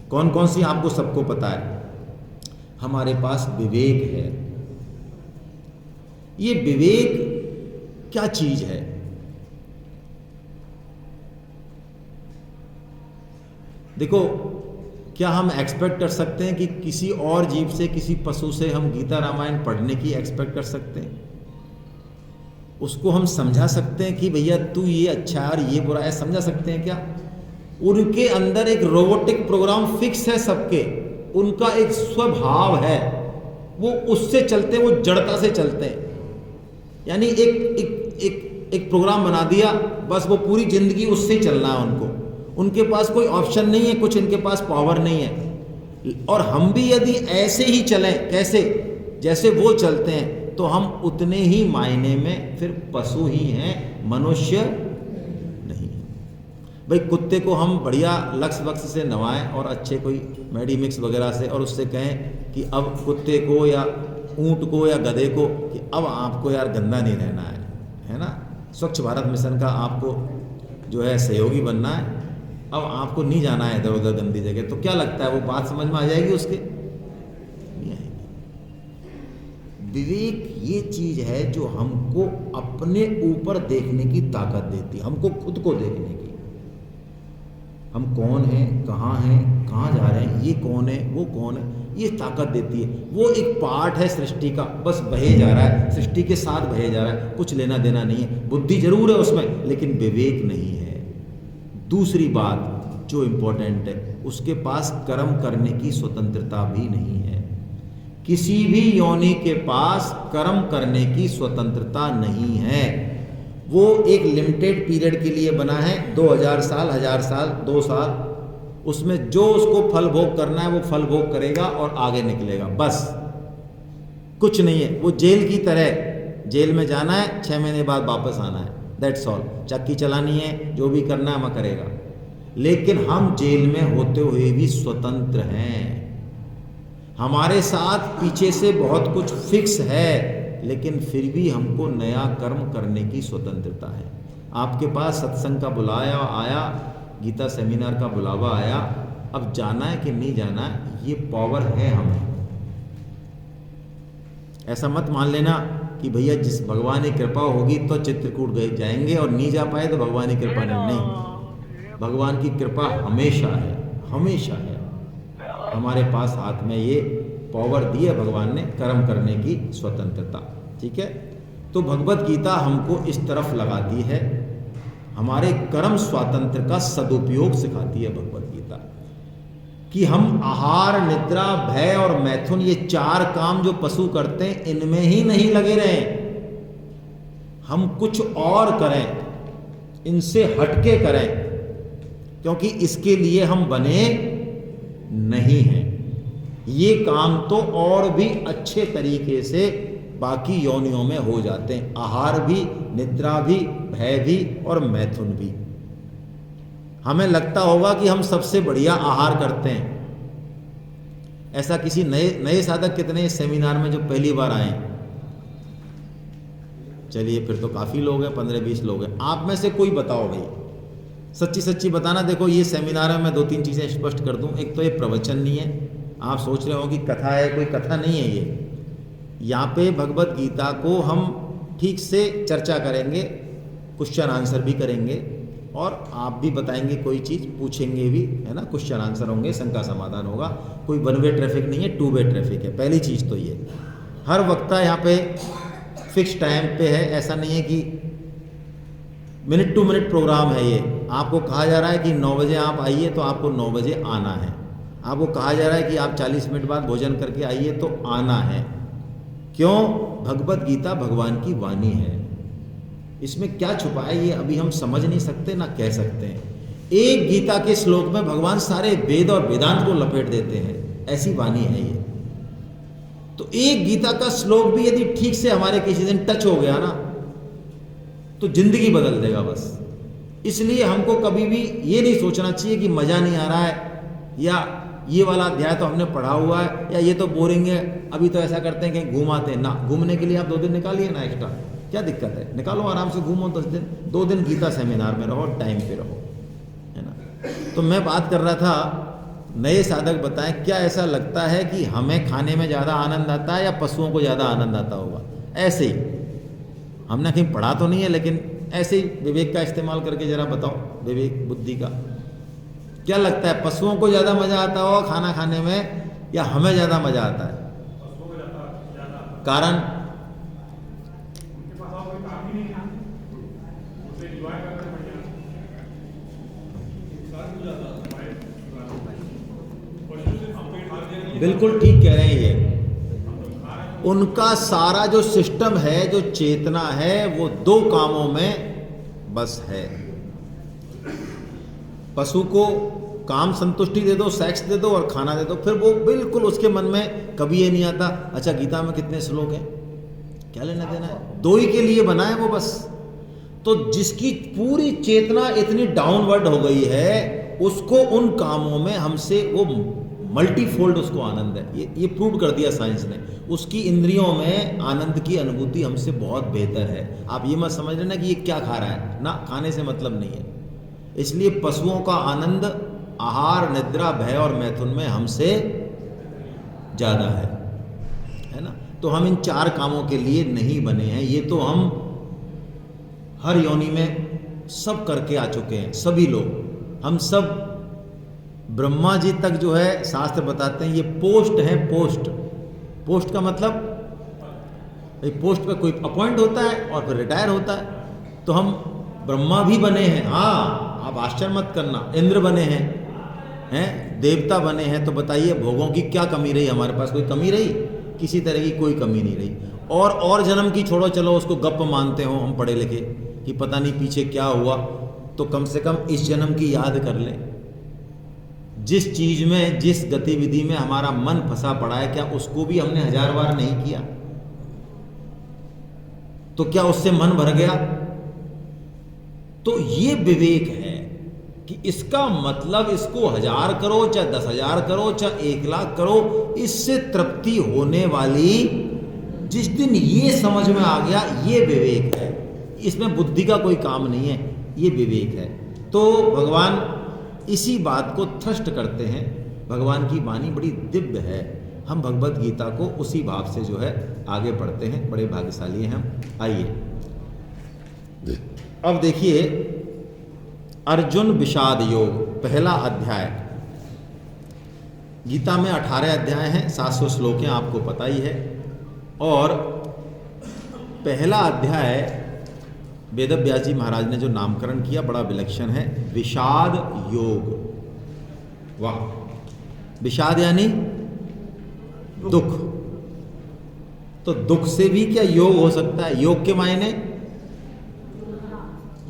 A: कौन कौन सी आपको सबको पता है? हमारे पास विवेक है। ये विवेक क्या चीज है? देखो, क्या हम एक्सपेक्ट कर सकते हैं कि किसी और जीव से, किसी पशु से हम गीता रामायण पढ़ने की एक्सपेक्ट कर सकते हैं? उसको हम समझा सकते हैं कि भैया तू ये अच्छा है और ये बुरा है, समझा सकते हैं क्या? उनके अंदर एक रोबोटिक प्रोग्राम फिक्स है सबके, उनका एक स्वभाव है, वो उससे चलते हैं, वो जड़ता से चलते हैं। यानी एक प्रोग्राम बना दिया, बस वो पूरी जिंदगी उससे ही चलना है उनको। उनके पास कोई ऑप्शन नहीं है, कुछ इनके पास पावर नहीं है। और हम भी यदि ऐसे ही चलें, कैसे, जैसे वो चलते हैं, तो हम उतने ही मायने में फिर पशु ही हैं, मनुष्य नहीं। भाई कुत्ते को हम बढ़िया लक्स वक्स से नवाएं और अच्छे कोई मेडिमिक्स वगैरह से, और उससे कहें कि अब कुत्ते को या ऊंट को या गधे को कि अब आपको यार गंदा नहीं रहना है ना, स्वच्छ भारत मिशन का आपको जो है सहयोगी बनना है, अब आपको नहीं जाना है इधर उधर गंदी जगह। तो क्या लगता है वो बात समझ में आ जाएगी उसके? नहीं आएगी। विवेक ये चीज है जो हमको अपने ऊपर देखने की ताकत देती है, हमको खुद को देखने की। हम कौन हैं, कहाँ जा रहे हैं, ये कौन है, वो कौन है, ये ताकत देती है। वो एक पार्ट है सृष्टि का, बस बहे जा रहा है, सृष्टि के साथ बहे जा रहा है, कुछ लेना देना नहीं है। बुद्धि जरूर है उसमें, लेकिन विवेक नहीं है। दूसरी बात जो इम्पोर्टेंट है, उसके पास कर्म करने की स्वतंत्रता भी नहीं है। किसी भी योनि के पास कर्म करने की स्वतंत्रता नहीं है। वो एक लिमिटेड पीरियड के लिए बना है, 2000 साल, 1000 साल, 2 साल, उसमें जो उसको फल भोग करना है वो फल भोग करेगा और आगे निकलेगा, बस कुछ नहीं है। वो जेल की तरह, जेल में जाना है, 6 महीने बाद वापस आना है, दैट्स ऑल। चक्की चलानी है, जो भी करना है मैं करेगा। लेकिन हम जेल में होते हुए भी स्वतंत्र हैं। हमारे साथ पीछे से बहुत कुछ फिक्स है, लेकिन फिर भी हमको नया कर्म करने की स्वतंत्रता है। आपके पास सत्संग का बुलाया आया, गीता सेमिनार का बुलावा आया, अब जाना है कि नहीं जाना है, ये पावर है हमें। ऐसा मत मान लेना कि भैया जिस भगवान की कृपा होगी तो चित्रकूट गए जाएंगे और नहीं जा पाए तो भगवान की कृपा नहीं। भगवान की कृपा हमेशा है, हमेशा है। हमारे पास हाथ में ये पावर दी है भगवान ने, कर्म करने की स्वतंत्रता। ठीक है, तो भगवत गीता हमको इस तरफ लगाती है, हमारे कर्म स्वातंत्र का सदुपयोग सिखाती है भगवत गीता, कि हम आहार, निद्रा, भय और मैथुन, ये 4 काम जो पशु करते हैं, इनमें ही नहीं लगे रहें। हम कुछ और करें, इनसे हटके करें, क्योंकि इसके लिए हम बने नहीं हैं। ये काम तो और भी अच्छे तरीके से बाकी योनियों में हो जाते हैं, आहार भी, निद्रा भी, भय भी और मैथुन भी। हमें लगता होगा कि हम सबसे बढ़िया आहार करते हैं। ऐसा किसी नए साधक कितने सेमिनार में जो पहली बार आए? चलिए फिर तो काफ़ी लोग हैं, 15-20 लोग हैं। आप में से कोई बताओ भाई, सच्ची सच्ची बताना। देखो ये सेमिनार में मैं 2-3 चीज़ें स्पष्ट कर दूं। एक तो ये प्रवचन नहीं है, आप सोच रहे हो कि कथा है, कोई कथा नहीं है ये। यहाँ पे भगवत गीता को हम ठीक से चर्चा करेंगे, क्वेश्चन आंसर भी करेंगे, और आप भी बताएंगे, कोई चीज़ पूछेंगे भी, है ना, क्वेश्चन आंसर होंगे, शंका समाधान होगा। कोई 1 वे ट्रैफिक नहीं है, 2 वे ट्रैफिक है। पहली चीज़ तो ये, हर वक्ता यहाँ पे फिक्स टाइम पे है, ऐसा नहीं है कि मिनट टू मिनट प्रोग्राम है ये। आपको कहा जा रहा है कि 9 बजे आप आइए तो आपको 9 बजे आना है। आपको कहा जा रहा है कि आप 40 मिनट बाद भोजन करके आइए तो आना है। क्यों? भगवत गीता भगवान की वाणी है, इसमें क्या छुपा है ये अभी हम समझ नहीं सकते ना कह सकते हैं। एक गीता के श्लोक में भगवान सारे वेद और वेदांत को लपेट देते हैं, ऐसी वाणी है ये। तो एक गीता का श्लोक भी यदि ठीक से हमारे किसी दिन टच हो गया ना, तो जिंदगी बदल देगा बस। इसलिए हमको कभी भी ये नहीं सोचना चाहिए कि मज़ा नहीं आ रहा है, या ये वाला अध्याय तो हमने पढ़ा हुआ है, या ये तो बोरिंग है, अभी तो ऐसा करते हैं कहीं घूम आते हैं ना। घूमने के लिए आप 2 दिन निकालिए ना एक्स्ट्रा, क्या दिक्कत है? निकालो, आराम से घूमो 10 दिन, 2 दिन गीता सेमिनार में रहो, टाइम पे रहो, है ना। तो मैं बात कर रहा था, नए साधक बताएं, क्या ऐसा लगता है कि हमें खाने में ज़्यादा आनंद आता है या पशुओं को ज़्यादा आनंद आता होगा? ऐसे ही, हमने कहीं पढ़ा तो नहीं है, लेकिन ऐसे ही विवेक का इस्तेमाल करके ज़रा बताओ, विवेक बुद्धि का। क्या लगता है, पशुओं को ज़्यादा मज़ा आता होगा खाना खाने में या हमें ज़्यादा मज़ा आता है? कारण बिल्कुल ठीक कह रहे हैं ये। उनका सारा जो सिस्टम है, जो चेतना है, वो दो कामों में बस है। पशु को काम संतुष्टि दे दो, सेक्स दे दो और खाना दे दो, फिर वो बिल्कुल उसके मन में कभी ये नहीं आता अच्छा गीता में कितने श्लोक हैं, क्या लेना देना है, दो ही के लिए बना है वो बस। तो जिसकी पूरी चेतना इतनी डाउनवर्ड हो गई है, उसको उन कामों में हमसे वो मल्टीफोल्ड उसको आनंद है। ये प्रूव कर दिया साइंस ने। उसकी इंद्रियों में आनंद की अनुभूति हमसे बहुत बेहतर है। आप ये मत समझ लेना कि ये क्या खा रहा है, ना, खाने से मतलब नहीं है। इसलिए पशुओं का आनंद आहार, निद्रा, भय और मैथुन में हमसे ज़्यादा है ना। तो हम इन चार कामों के लिए नहीं बने हैं। ये तो हम हर योनि में सब करके आ चुके हैं, सभी लोग। हम सब, ब्रह्मा जी तक जो है शास्त्र बताते हैं ये पोस्ट है। पोस्ट का मतलब, पोस्ट पे कोई अपॉइंट होता है और फिर रिटायर होता है। तो हम ब्रह्मा भी बने हैं, हाँ, आप आश्चर्य मत करना, इंद्र बने हैं, देवता बने हैं। तो बताइए भोगों की क्या कमी रही हमारे पास? कोई कमी रही? किसी तरह की कोई कमी नहीं रही। और जन्म की छोड़ो, चलो उसको गप मानते हो हम पढ़े लिखे कि पता नहीं पीछे क्या हुआ, तो कम से कम इस जन्म की याद कर लें। जिस चीज में, जिस गतिविधि में हमारा मन फंसा पड़ा है, क्या उसको भी हमने 1000 बार नहीं किया? तो क्या उससे मन भर गया? तो ये विवेक है कि इसका मतलब इसको 1000 करो, चाहे 10,000 करो, चाहे 1,00,000 करो, इससे तृप्ति होने वाली, जिस दिन ये समझ में आ गया, ये विवेक है। इसमें बुद्धि का कोई काम नहीं है, ये विवेक है। तो भगवान इसी बात को थ्रस्ट करते हैं। भगवान की वाणी बड़ी दिव्य है। हम भगवत गीता को उसी भाव से जो है आगे बढ़ते हैं। बड़े भाग्यशाली हैं हम। आइए अब देखिए अर्जुन विषाद योग, पहला अध्याय। गीता में 18 अध्याय हैं, 700 श्लोक हैं, आपको पता ही है। और पहला अध्याय वेदव्यास जी महाराज ने जो नामकरण किया बड़ा विलक्षण है, विषाद योग। वाह! विषाद यानी दुख। तो दुख से भी क्या योग हो सकता है? योग के मायने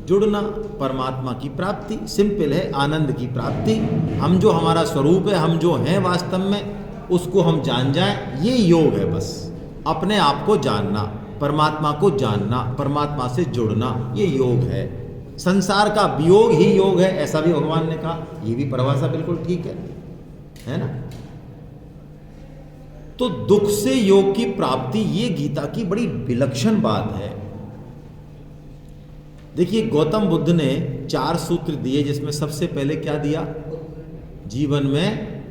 A: जुड़ना, परमात्मा की प्राप्ति। सिंपल है, आनंद की प्राप्ति। हम जो हमारा स्वरूप है, हम जो हैं वास्तव में, उसको हम जान जाएं, ये योग है। बस अपने आप को जानना, परमात्मा को जानना, परमात्मा से जुड़ना, ये योग है। संसार का वियोग ही योग है, ऐसा भी भगवान ने कहा। ये भी परिभाषा बिल्कुल ठीक है ना। तो दुख से योग की प्राप्ति, ये गीता की बड़ी विलक्षण बात है। देखिए गौतम बुद्ध ने 4 सूत्र दिए, जिसमें सबसे पहले क्या दिया? जीवन में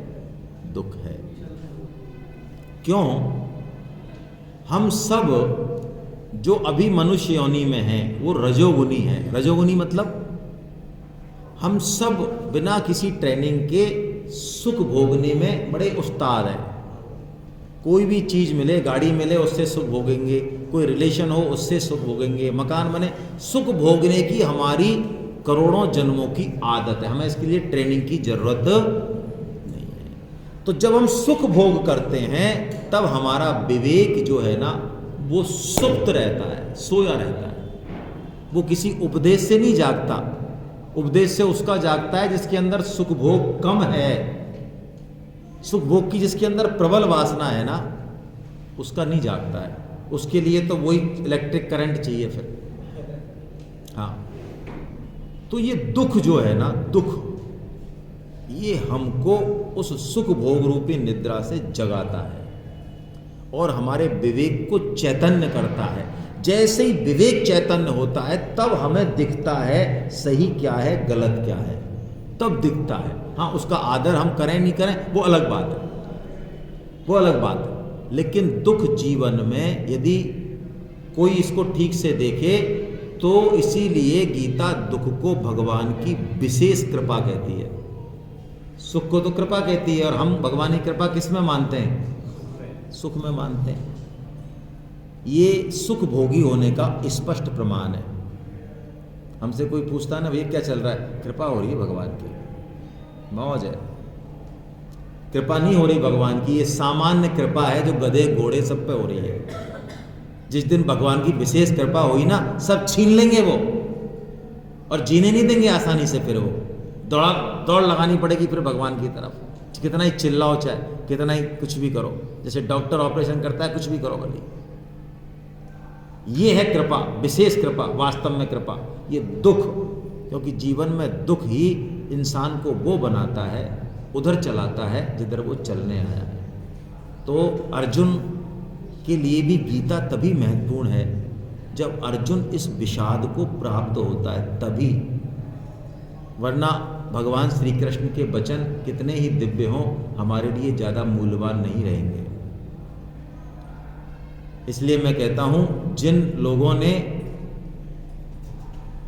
A: दुख है। क्यों? हम सब जो अभी मनुष्य योनि में हैं वो रजोगुनी है। रजोगुनी मतलब हम सब बिना किसी ट्रेनिंग के सुख भोगने में बड़े उस्ताद हैं। कोई भी चीज़ मिले, गाड़ी मिले, उससे सुख भोगेंगे, कोई रिलेशन हो उससे सुख भोगेंगे, मकान बने, सुख भोगने की हमारी करोड़ों जन्मों की आदत है। हमें इसके लिए ट्रेनिंग की जरूरत नहीं है। तो जब हम सुख भोग करते हैं तब हमारा विवेक जो है ना वो सुप्त रहता है, सोया रहता है। वो किसी उपदेश से नहीं जागता। उपदेश से उसका जागता है जिसके अंदर सुख भोग कम है। सुख भोग की जिसके अंदर प्रबल वासना है ना, उसका नहीं जागता है। उसके लिए तो वही इलेक्ट्रिक करंट चाहिए फिर। हाँ, तो ये दुख जो है ना, दुख, ये हमको उस सुख भोग रूपी निद्रा से जगाता है और हमारे विवेक को चैतन्य करता है। जैसे ही विवेक चैतन्य होता है तब हमें दिखता है सही क्या है, गलत क्या है, तब दिखता है। हाँ, उसका आदर हम करें नहीं करें वो अलग बात है, वो अलग बात है। लेकिन दुख जीवन में यदि कोई इसको ठीक से देखे तो इसीलिए गीता दुख को भगवान की विशेष कृपा कहती है। सुख को तो कृपा कहती है, और हम भगवान की कृपा किस में मानते हैं? सुख में मानते हैं। ये सुख भोगी होने का स्पष्ट प्रमाण है। हमसे कोई पूछता है ना, भैया क्या चल रहा है? कृपा हो रही है भगवान की, मौज है। कृपा नहीं हो रही भगवान की, ये सामान्य कृपा है जो गधे घोड़े सब पे हो रही है। जिस दिन भगवान की विशेष कृपा हुई ना, सब छीन लेंगे वो, और जीने नहीं देंगे आसानी से। फिर वो दौड़ लगानी पड़ेगी फिर भगवान की तरफ। कितना ही चिल्लाओ, चाहे कितना ही कुछ भी करो, जैसे डॉक्टर ऑपरेशन करता है, कुछ भी करो भले। ये है कृपा, विशेष कृपा, वास्तव में कृपा। ये दुख, क्योंकि जीवन में दुख ही इंसान को वो बनाता है, उधर चलाता है जिधर वो चलने आया है। तो अर्जुन के लिए भी गीता तभी महत्वपूर्ण है जब अर्जुन इस विषाद को प्राप्त होता है, तभी। वरना भगवान श्री कृष्ण के वचन कितने ही दिव्य हों, हमारे लिए ज़्यादा मूल्यवान नहीं रहेंगे। इसलिए मैं कहता हूँ, जिन लोगों ने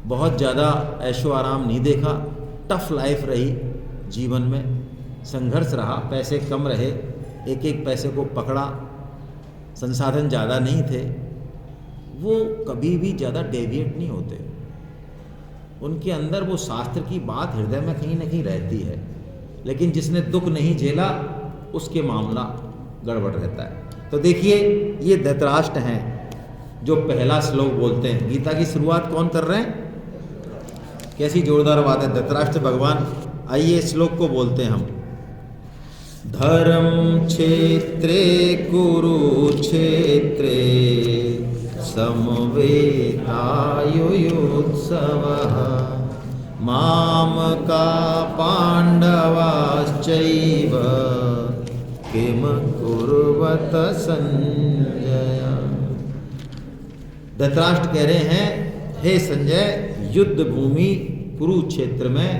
A: बहुत ज़्यादा ऐशो आराम नहीं देखा, टफ लाइफ रही जीवन में, संघर्ष रहा, पैसे कम रहे, एक एक पैसे को पकड़ा, संसाधन ज़्यादा नहीं थे, वो कभी भी ज़्यादा डेविएट नहीं होते। उनके अंदर वो शास्त्र की बात हृदय में कहीं ना कहीं रहती है। लेकिन जिसने दुख नहीं झेला, उसके मामला गड़बड़ रहता है। तो देखिए, ये धृतराष्ट्र हैं जो पहला श्लोक बोलते हैं। गीता की शुरुआत कौन कर रहे हैं? कैसी जोरदार बात है, धृतराष्ट्र भगवान। आइए श्लोक को बोलते हैं हम। धर्म क्षेत्रे कुरुक्षेत्रे समवेतायुयुत्सवः मामका पांडवाश्चैव किम कुर्वत संजय। धृतराष्ट्र कह रहे हैं, हे संजय, युद्ध भूमि कुरुक्षेत्र में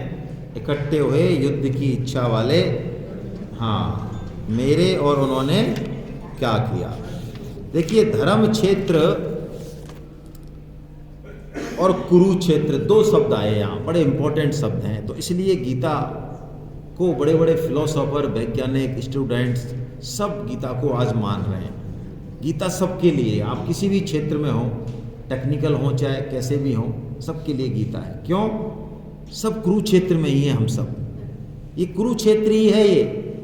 A: इकट्ठे हुए युद्ध की इच्छा वाले, हाँ, मेरे और उन्होंने क्या किया। देखिए, धर्म क्षेत्र और कुरुक्षेत्र दो शब्द आए यहाँ, बड़े इंपॉर्टेंट शब्द हैं। तो इसलिए गीता को बड़े बड़े फिलोसोफर, वैज्ञानिक, स्टूडेंट्स सब गीता को आज मान रहे हैं। गीता सबके लिए, आप किसी भी क्षेत्र में हो, टेक्निकल हो चाहे कैसे भी हो, सबके लिए गीता है। क्यों? सब कुरुक्षेत्र में ही है हम सब। ये कुरुक्षेत्र ही है,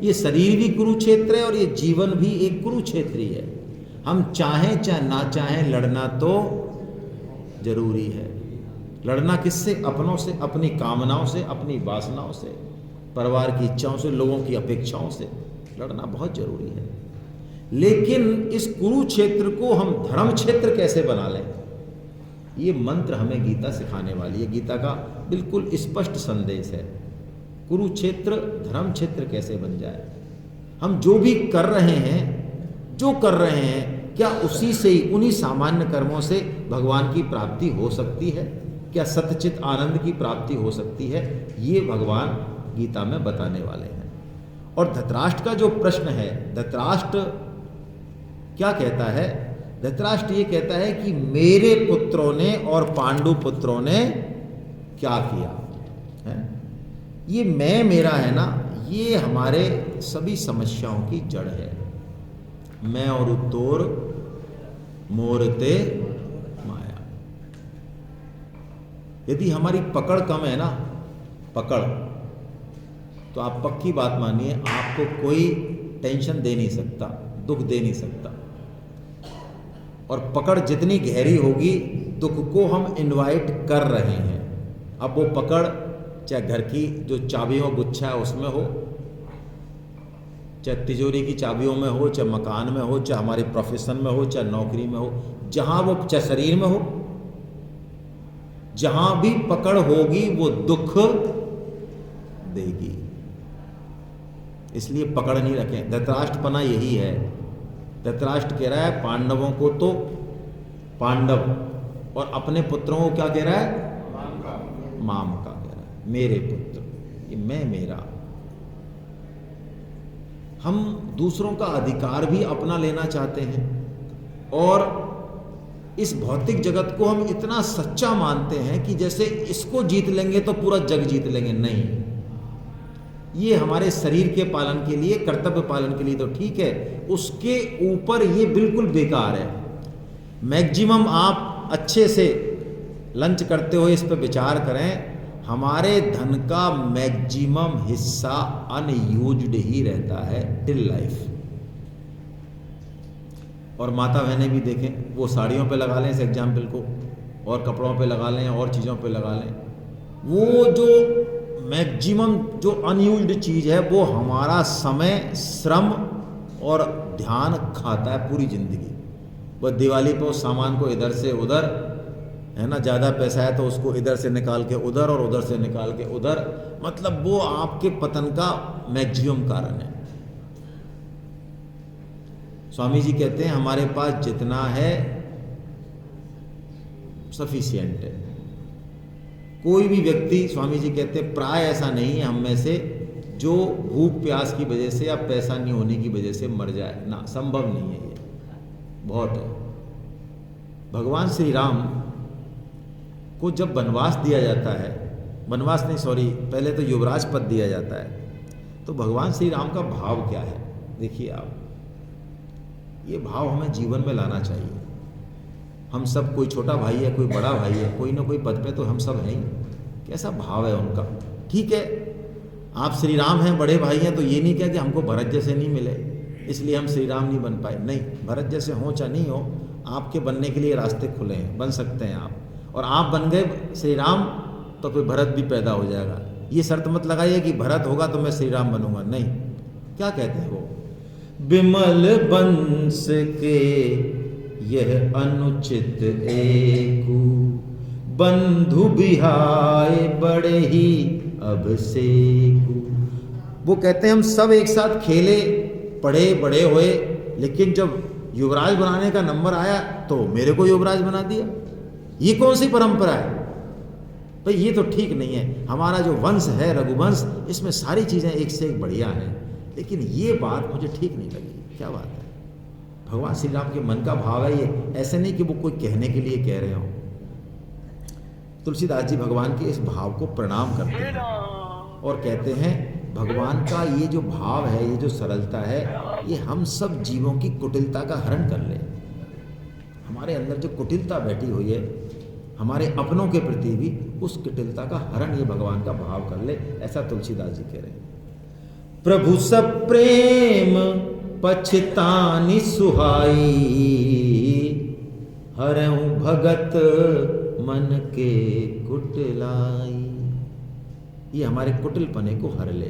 A: ये शरीर भी कुरुक्षेत्र है और ये जीवन भी एक कुरुक्षेत्र ही है। हम चाहें चाहे ना चाहें, लड़ना तो जरूरी है। लड़ना किससे? अपनों से, अपनी कामनाओं से, अपनी वासनाओं से, परिवार की इच्छाओं से, लोगों की अपेक्षाओं से लड़ना बहुत जरूरी है। लेकिन इस कुरुक्षेत्र को हम धर्म क्षेत्र कैसे बना लें, ये मंत्र हमें गीता सिखाने वाली है। गीता का बिल्कुल स्पष्ट संदेश है। कुरुक्षेत्र धर्म क्षेत्र कैसे बन जाए। हम जो भी कर रहे हैं, क्या उसी से ही, उन्हीं सामान्य कर्मों से भगवान की प्राप्ति हो सकती है? क्या सत्यचित आनंद की प्राप्ति हो सकती है? ये भगवान गीता में बताने वाले हैं। और धृतराष्ट्र का जो प्रश्न है, धृतराष्ट्र क्या कहता है? धृतराष्ट्र ये कहता है कि मेरे पुत्रों ने और पांडु पुत्रों ने क्या किया है। ये मैं मेरा है ना, ये हमारे सभी समस्याओं की जड़ है। मैं और उत्तोर मोरते माया। यदि हमारी पकड़ कम है ना, पकड़, तो आप पक्की बात मानिए, आपको कोई टेंशन दे नहीं सकता, दुख दे नहीं सकता। और पकड़ जितनी गहरी होगी, दुख को हम इनवाइट कर रहे हैं। अब वो पकड़ चाहे घर की जो चाबियों गुच्छा है उसमें हो, चाहे तिजोरी की चाबियों में हो, चाहे मकान में हो, चाहे हमारे प्रोफेशन में हो, चाहे नौकरी में हो, जहां वो, चाहे शरीर में हो, जहां भी पकड़ होगी वो दुख देगी। इसलिए पकड़ नहीं रखें। धृतराष्ट्रपना यही है। धृतराष्ट्र कह रहा है पांडवों को तो पांडव, और अपने पुत्रों को क्या कह रहा है? माम का कह रहा है, मेरे पुत्र, ये मैं मेरा। हम दूसरों का अधिकार भी अपना लेना चाहते हैं और इस भौतिक जगत को हम इतना सच्चा मानते हैं कि जैसे इसको जीत लेंगे तो पूरा जग जीत लेंगे। नहीं, ये हमारे शरीर के पालन के लिए, कर्तव्य पालन के लिए तो ठीक है, उसके ऊपर ये बिल्कुल बेकार है। मैक्सिमम आप अच्छे से लंच करते हुए इस पर विचार करें, हमारे धन का मैक्सिमम हिस्सा अनयूज्ड ही रहता है टिल लाइफ। और माता बहनें भी देखें, वो साड़ियों पे लगा लें इस एग्जाम्पल को, और कपड़ों पे लगा लें, और चीज़ों पे लगा लें, वो जो मैक्सिमम जो अनयूज्ड चीज़ है वो हमारा समय, श्रम और ध्यान खाता है पूरी ज़िंदगी। वो दिवाली पे उस सामान को इधर से उधर, है ना, ज़्यादा पैसा है तो उसको इधर से निकाल के उधर और उधर से निकाल के उधर, मतलब वो आपके पतन का मैक्सिमम कारण है। स्वामी जी कहते हैं हमारे पास जितना है सफिशिएंट है। कोई भी व्यक्ति, स्वामी जी कहते हैं, प्राय ऐसा नहीं है हम में से जो भूख प्यास की वजह से या पैसा नहीं होने की वजह से मर जाए, ना, संभव नहीं है, ये बहुत है। भगवान श्री राम को जब वनवास दिया जाता है, वनवास नहीं सॉरी, पहले तो युवराज पद दिया जाता है, तो भगवान श्री राम का भाव क्या है देखिए आप। ये भाव हमें जीवन में लाना चाहिए। हम सब, कोई छोटा भाई है, कोई बड़ा भाई है, कोई ना कोई पद पे तो हम सब हैं ही। कैसा भाव है उनका। ठीक है, आप श्री राम हैं, बड़े भाई हैं, तो ये नहीं कह कि हमको भरत जैसे नहीं मिले इसलिए हम श्री राम नहीं बन पाए। नहीं, भरत जैसे हो चाहे नहीं हो, आपके बनने के लिए रास्ते खुले हैं, बन सकते हैं आप। और आप बन गए श्री राम तो फिर भरत भी पैदा हो जाएगा। ये शर्त मत लगाइए कि भरत होगा तो मैं श्री राम बनूंगा, नहीं। क्या कहते हैं वो, बिमल बंस के यह अनुचित एकु, बंधु बिहाय बड़े ही अभिषेकु। वो कहते हैं हम सब एक साथ खेले, पढ़े, बड़े हुए, लेकिन जब युवराज बनाने का नंबर आया तो मेरे को युवराज बना दिया। ये कौन सी परंपरा है भाई, ये तो ठीक नहीं है। हमारा जो वंश है रघुवंश, इसमें सारी चीज़ें एक से एक बढ़िया हैं, लेकिन ये बात मुझे ठीक नहीं लगी। क्या बात है, भगवान श्री राम के मन का भाव है ये, ऐसे नहीं कि वो कोई कहने के लिए कह रहे हो। तुलसीदास जी भगवान के इस भाव को प्रणाम करते हैं और कहते हैं भगवान का ये जो भाव है, ये जो सरलता है, ये हम सब जीवों की कुटिलता का हरण कर ले। हमारे अंदर जो कुटिलता बैठी हुई है हमारे अपनों के प्रति भी, उस कुटिलता का हरण ये भगवान का भाव कर ले, ऐसा तुलसीदास जी कह रहे हैं। प्रभु सब प्रेम पछतानी सुहाई, हरऊं भगत मन के कुटिलाई। ये हमारे कुटिलपने को हर ले।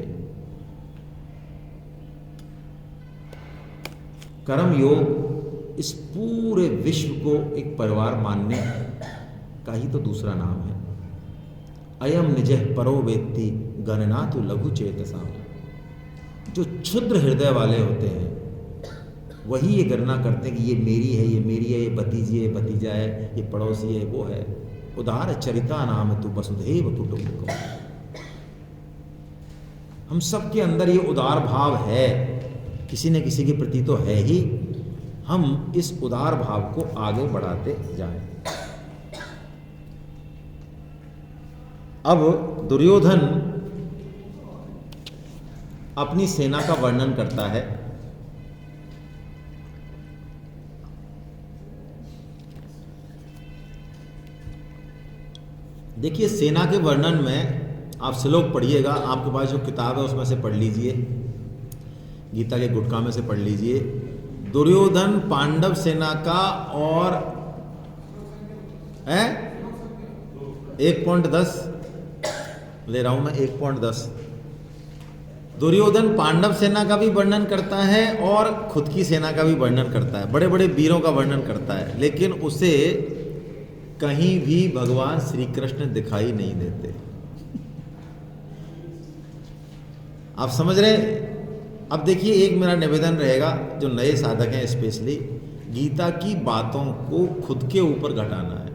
A: कर्म योग इस पूरे विश्व को एक परिवार मानने का ही तो दूसरा नाम है। अयम निजः परो वेत्ति गणना तो लघु चेतसा। जो क्षुद्र हृदय वाले होते हैं वही ये गणना करते हैं कि ये मेरी है, ये मेरी है, ये भतीजी है, भतीजा है, ये पड़ोसी है, वो है। उदार चरिता नाम तु वसुधैव कुटुंबकम्। हम सब के अंदर ये उदार भाव है, किसी न किसी के प्रति तो है ही। हम इस उदार भाव को आगे बढ़ाते जाएं। अब दुर्योधन अपनी सेना का वर्णन करता है। देखिए, सेना के वर्णन में आप श्लोक पढ़िएगा, आपके पास जो किताब है उसमें से पढ़ लीजिए, गीता के गुटका में से पढ़ लीजिए। दुर्योधन पांडव सेना का और 1.10 ले रहा हूं मैं, 1.10। दुर्योधन पांडव सेना का भी वर्णन करता है और खुद की सेना का भी वर्णन करता है, बड़े बड़े वीरों का वर्णन करता है, लेकिन उसे कहीं भी भगवान श्री कृष्ण दिखाई नहीं देते। आप समझ रहे? अब देखिए, एक मेरा निवेदन रहेगा, जो नए साधक हैं स्पेशली, गीता की बातों को खुद के ऊपर घटाना है।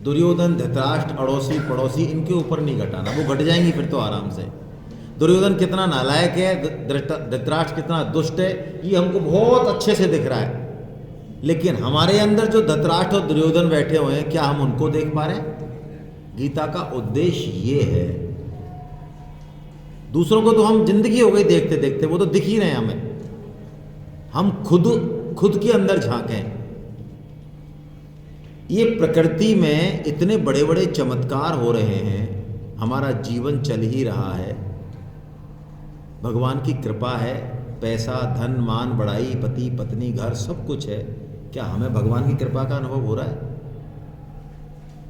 A: दुर्योधन, धृतराष्ट्र, अड़ोसी पड़ोसी, इनके ऊपर नहीं घटाना, वो घट जाएंगी फिर तो आराम से। दुर्योधन कितना नालायक है, धृतराष्ट्र कितना दुष्ट है, ये हमको बहुत अच्छे से दिख रहा है, लेकिन हमारे अंदर जो धृतराष्ट्र और दुर्योधन बैठे हुए हैं, क्या हम उनको देख पा रहे हैं? गीता का उद्देश्य ये है दूसरों को तो हम जिंदगी हो गई देखते देखते, वो तो दिख ही रहे हैं हमें। हम खुद के अंदर झांकें। ये प्रकृति में इतने बड़े बड़े चमत्कार हो रहे हैं, हमारा जीवन चल ही रहा है, भगवान की कृपा है, पैसा धन मान बढ़ाई पति पत्नी घर सब कुछ है। क्या हमें भगवान की कृपा का अनुभव हो रहा है?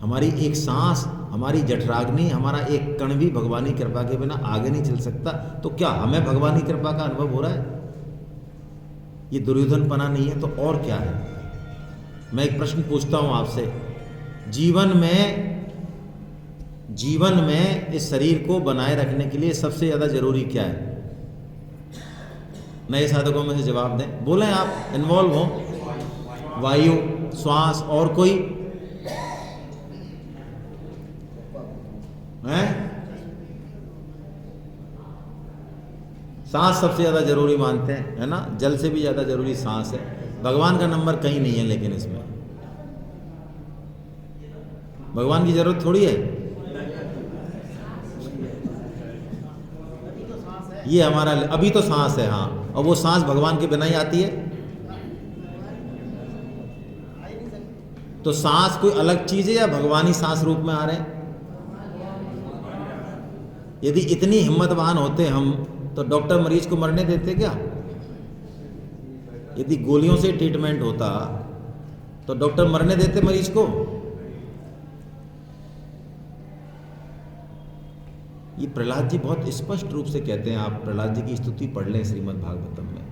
A: हमारी एक सांस, हमारी जठराग्नि, हमारा एक कण भी भगवान की कृपा के बिना आगे नहीं चल सकता। तो क्या हमें भगवान की कृपा का अनुभव हो रहा है? ये दुर्योधनपना नहीं है तो और क्या है? मैं एक प्रश्न पूछता हूं आपसे, जीवन में इस शरीर को बनाए रखने के लिए सबसे ज़्यादा जरूरी क्या है? नए साधकों में से जवाब दें, बोलें आप, इन्वॉल्व हो। वायु, श्वास, और कोई है? सांस सबसे ज़्यादा जरूरी मानते हैं, है ना? जल से भी ज़्यादा जरूरी सांस है। भगवान का नंबर कहीं नहीं है, लेकिन इसमें भगवान की जरूरत थोड़ी है। ये हमारा अभी तो सांस है, हाँ, और वो सांस भगवान के बिना ही आती है। तो सांस कोई अलग चीज है या भगवान ही सांस रूप में आ रहे हैं? यदि इतनी हिम्मतवान होते हम तो डॉक्टर मरीज को मरने देते क्या? यदि गोलियों से ट्रीटमेंट होता तो डॉक्टर मरने देते मरीज को? ये प्रहलाद जी बहुत स्पष्ट रूप से कहते हैं, आप प्रहलाद जी की स्तुति पढ़ लें श्रीमद् भागवतम में,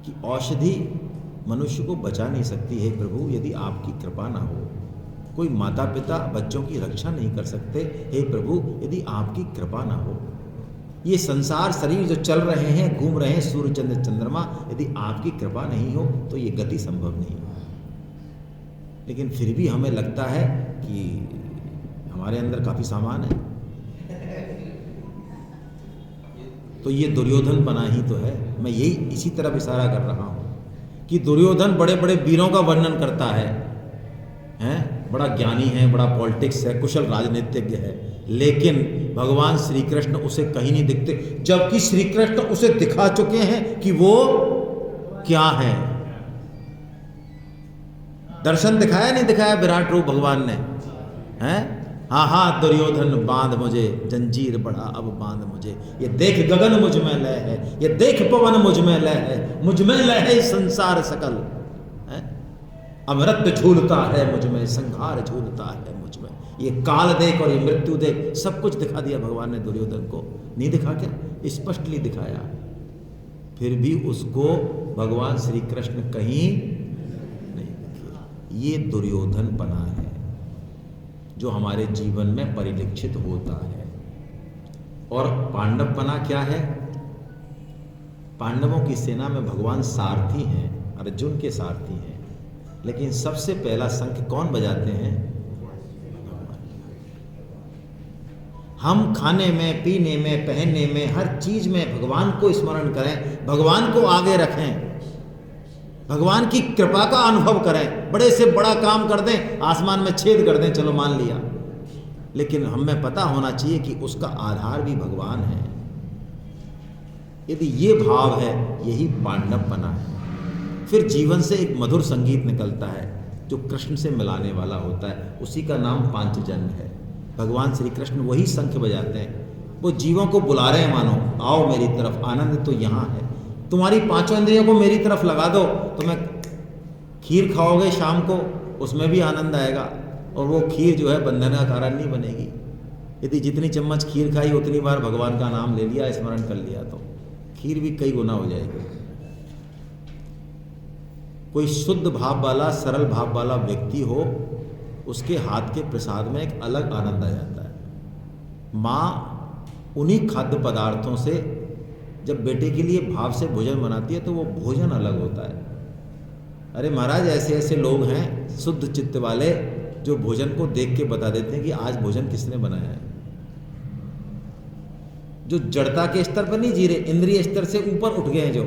A: कि औषधि मनुष्य को बचा नहीं सकती है प्रभु यदि आपकी कृपा ना हो। कोई माता पिता बच्चों की रक्षा नहीं कर सकते हे प्रभु यदि आपकी कृपा ना हो। ये संसार शरीर जो चल रहे हैं, घूम रहे हैं, सूर्य चंद्र चंद्रमा, यदि आपकी कृपा नहीं हो तो ये गति संभव नहीं। लेकिन फिर भी हमें लगता है कि हमारे अंदर काफी सामान है। तो ये दुर्योधनपना ही तो है। मैं यही इसी तरफ इशारा कर रहा हूं कि दुर्योधन बड़े बड़े वीरों का वर्णन करता है, बड़ा ज्ञानी है, बड़ा पॉलिटिक्स है, कुशल राजनीतिज्ञ है, लेकिन भगवान श्री कृष्ण उसे कहीं नहीं दिखते, जबकि श्री कृष्ण उसे दिखा चुके हैं कि वो क्या है। दर्शन दिखाया नहीं दिखाया विराट रूप भगवान ने, हैं? हाँ हाँ दुर्योधन बांध मुझे, जंजीर बढ़ा अब बांध मुझे, ये देख गगन मुझ में लय है, ये देख पवन मुझ में लय है, मुझ में लय है संसार सकल, है? अमृत झूलता है मुझ में, संहार झूलता है मुझ में, ये काल देख और ये मृत्यु देख, सब कुछ दिखा दिया भगवान ने दुर्योधन को। नहीं दिखा क्या? स्पष्टली दिखाया। फिर भी उसको भगवान श्री कृष्ण कहीं नहीं दिखे। ये दुर्योधनपना है जो हमारे जीवन में परिलक्षित होता है। और पांडवपना क्या है? पांडवों की सेना में भगवान सारथी हैं, अर्जुन के सारथी हैं, लेकिन सबसे पहला शंख कौन बजाते हैं? हम खाने में, पीने में, पहनने में, हर चीज में भगवान को स्मरण करें, भगवान को आगे रखें, भगवान की कृपा का अनुभव करें। बड़े से बड़ा काम कर दें, आसमान में छेद कर दें, चलो मान लिया, लेकिन हमें पता होना चाहिए कि उसका आधार भी भगवान है। यदि ये भाव है, यही पांडवपना है। फिर जीवन से एक मधुर संगीत निकलता है जो कृष्ण से मिलाने वाला होता है, उसी का नाम पांचजन्य है। भगवान श्री कृष्ण वही शंख बजाते हैं, वो जीवों को बुला रहे हैं, मानो आओ मेरी तरफ, आनंद तो यहाँ है। तुम्हारी पांचों इंद्रियों को मेरी तरफ लगा दो, तुम्हें खीर खाओगे शाम को, उसमें भी आनंद आएगा, और वो खीर जो है बंधन का कारण नहीं बनेगी। यदि जितनी चम्मच खीर खाई उतनी बार भगवान का नाम ले लिया, स्मरण कर लिया, तो खीर भी कई गुना हो जाएगी। कोई शुद्ध भाव वाला, सरल भाव वाला व्यक्ति हो, उसके हाथ के प्रसाद में एक अलग आनंद आ जाता है। माँ उन्हीं खाद्य पदार्थों से जब बेटे के लिए भाव से भोजन बनाती है तो वो भोजन अलग होता है। अरे महाराज, ऐसे ऐसे लोग हैं शुद्ध चित्त वाले जो भोजन को देख के बता देते हैं कि आज भोजन किसने बनाया है। जो जड़ता के स्तर पर नहीं जी रहे, इंद्रिय स्तर से ऊपर उठ गए हैं, जो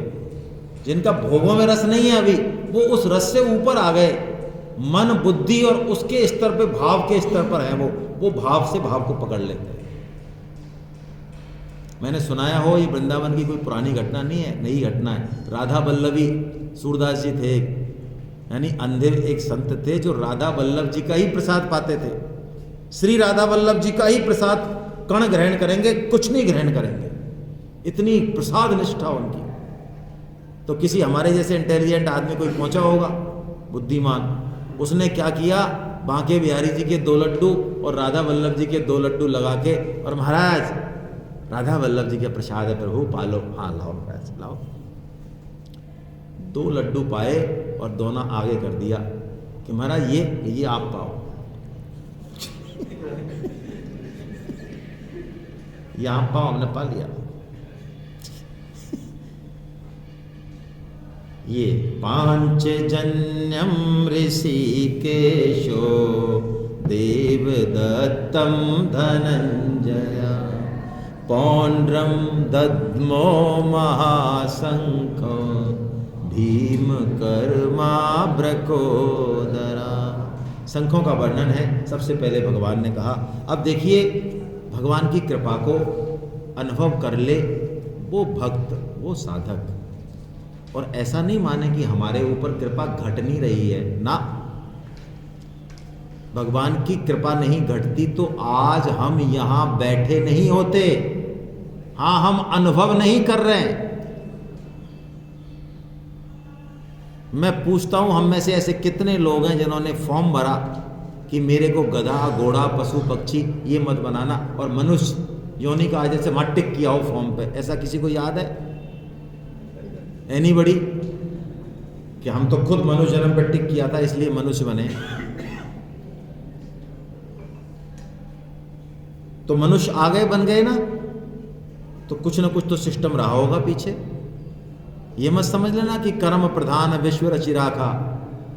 A: जिनका भोगों में रस नहीं है अभी, वो उस रस से ऊपर आ गए। मन, बुद्धि और उसके स्तर पे, भाव के स्तर पर है वो भाव से भाव को पकड़ लेते हैं। मैंने सुनाया हो, ये वृंदावन की कोई पुरानी घटना नहीं है, नई घटना है। राधा वल्लभी सूरदास जी थे, यानी अंधे एक संत थे जो राधा वल्लभ जी का ही प्रसाद पाते थे। श्री राधा वल्लभ जी का ही प्रसाद कण ग्रहण करेंगे, कुछ नहीं ग्रहण करेंगे, इतनी प्रसाद निष्ठा उनकी। तो किसी हमारे जैसे इंटेलिजेंट आदमी कोई पहुंचा होगा, बुद्धिमान, उसने क्या किया, बांके बिहारी जी के 2 लड्डू और राधा वल्लभ जी के 2 लड्डू लगा के, और महाराज राधा वल्लभ जी का प्रसाद है प्रभु पालो। हाँ लाओ महाराज लाओ। 2 लड्डू पाए और दोनों आगे कर दिया कि महाराज ये आप पाओ। ये आप पाओ, हमने पा लिया। ये पांचजन्यम ऋषिकेशो देवदत्तम धनंजया पौंड्रम दद्मो महाशंखो भीमकर्मा ब्रकोदरा। शंखों का वर्णन है सबसे पहले भगवान ने कहा। अब देखिए, भगवान की कृपा को अनुभव कर ले वो भक्त, वो साधक, और ऐसा नहीं माने कि हमारे ऊपर कृपा घट नहीं रही है ना। भगवान की कृपा नहीं घटती तो आज हम यहां बैठे नहीं होते। हाँ, हम अनुभव नहीं कर रहे हैं। मैं पूछता हूं, हम में से ऐसे कितने लोग हैं जिन्होंने फॉर्म भरा कि मेरे को गधा, घोड़ा, पशु, पक्षी ये मत बनाना, और मनुष्य योनि का आज से वहां टिक किया हो फॉर्म पे? ऐसा किसी को याद है? एनीबडी? कि हम तो खुद मनुष्य जन्म पे टिक किया था इसलिए मनुष्य बने। तो मनुष्य आ गए, बन गए ना, तो कुछ ना कुछ तो सिस्टम रहा होगा पीछे। ये मत समझ लेना कि कर्म प्रधान विश्व रचिरा का,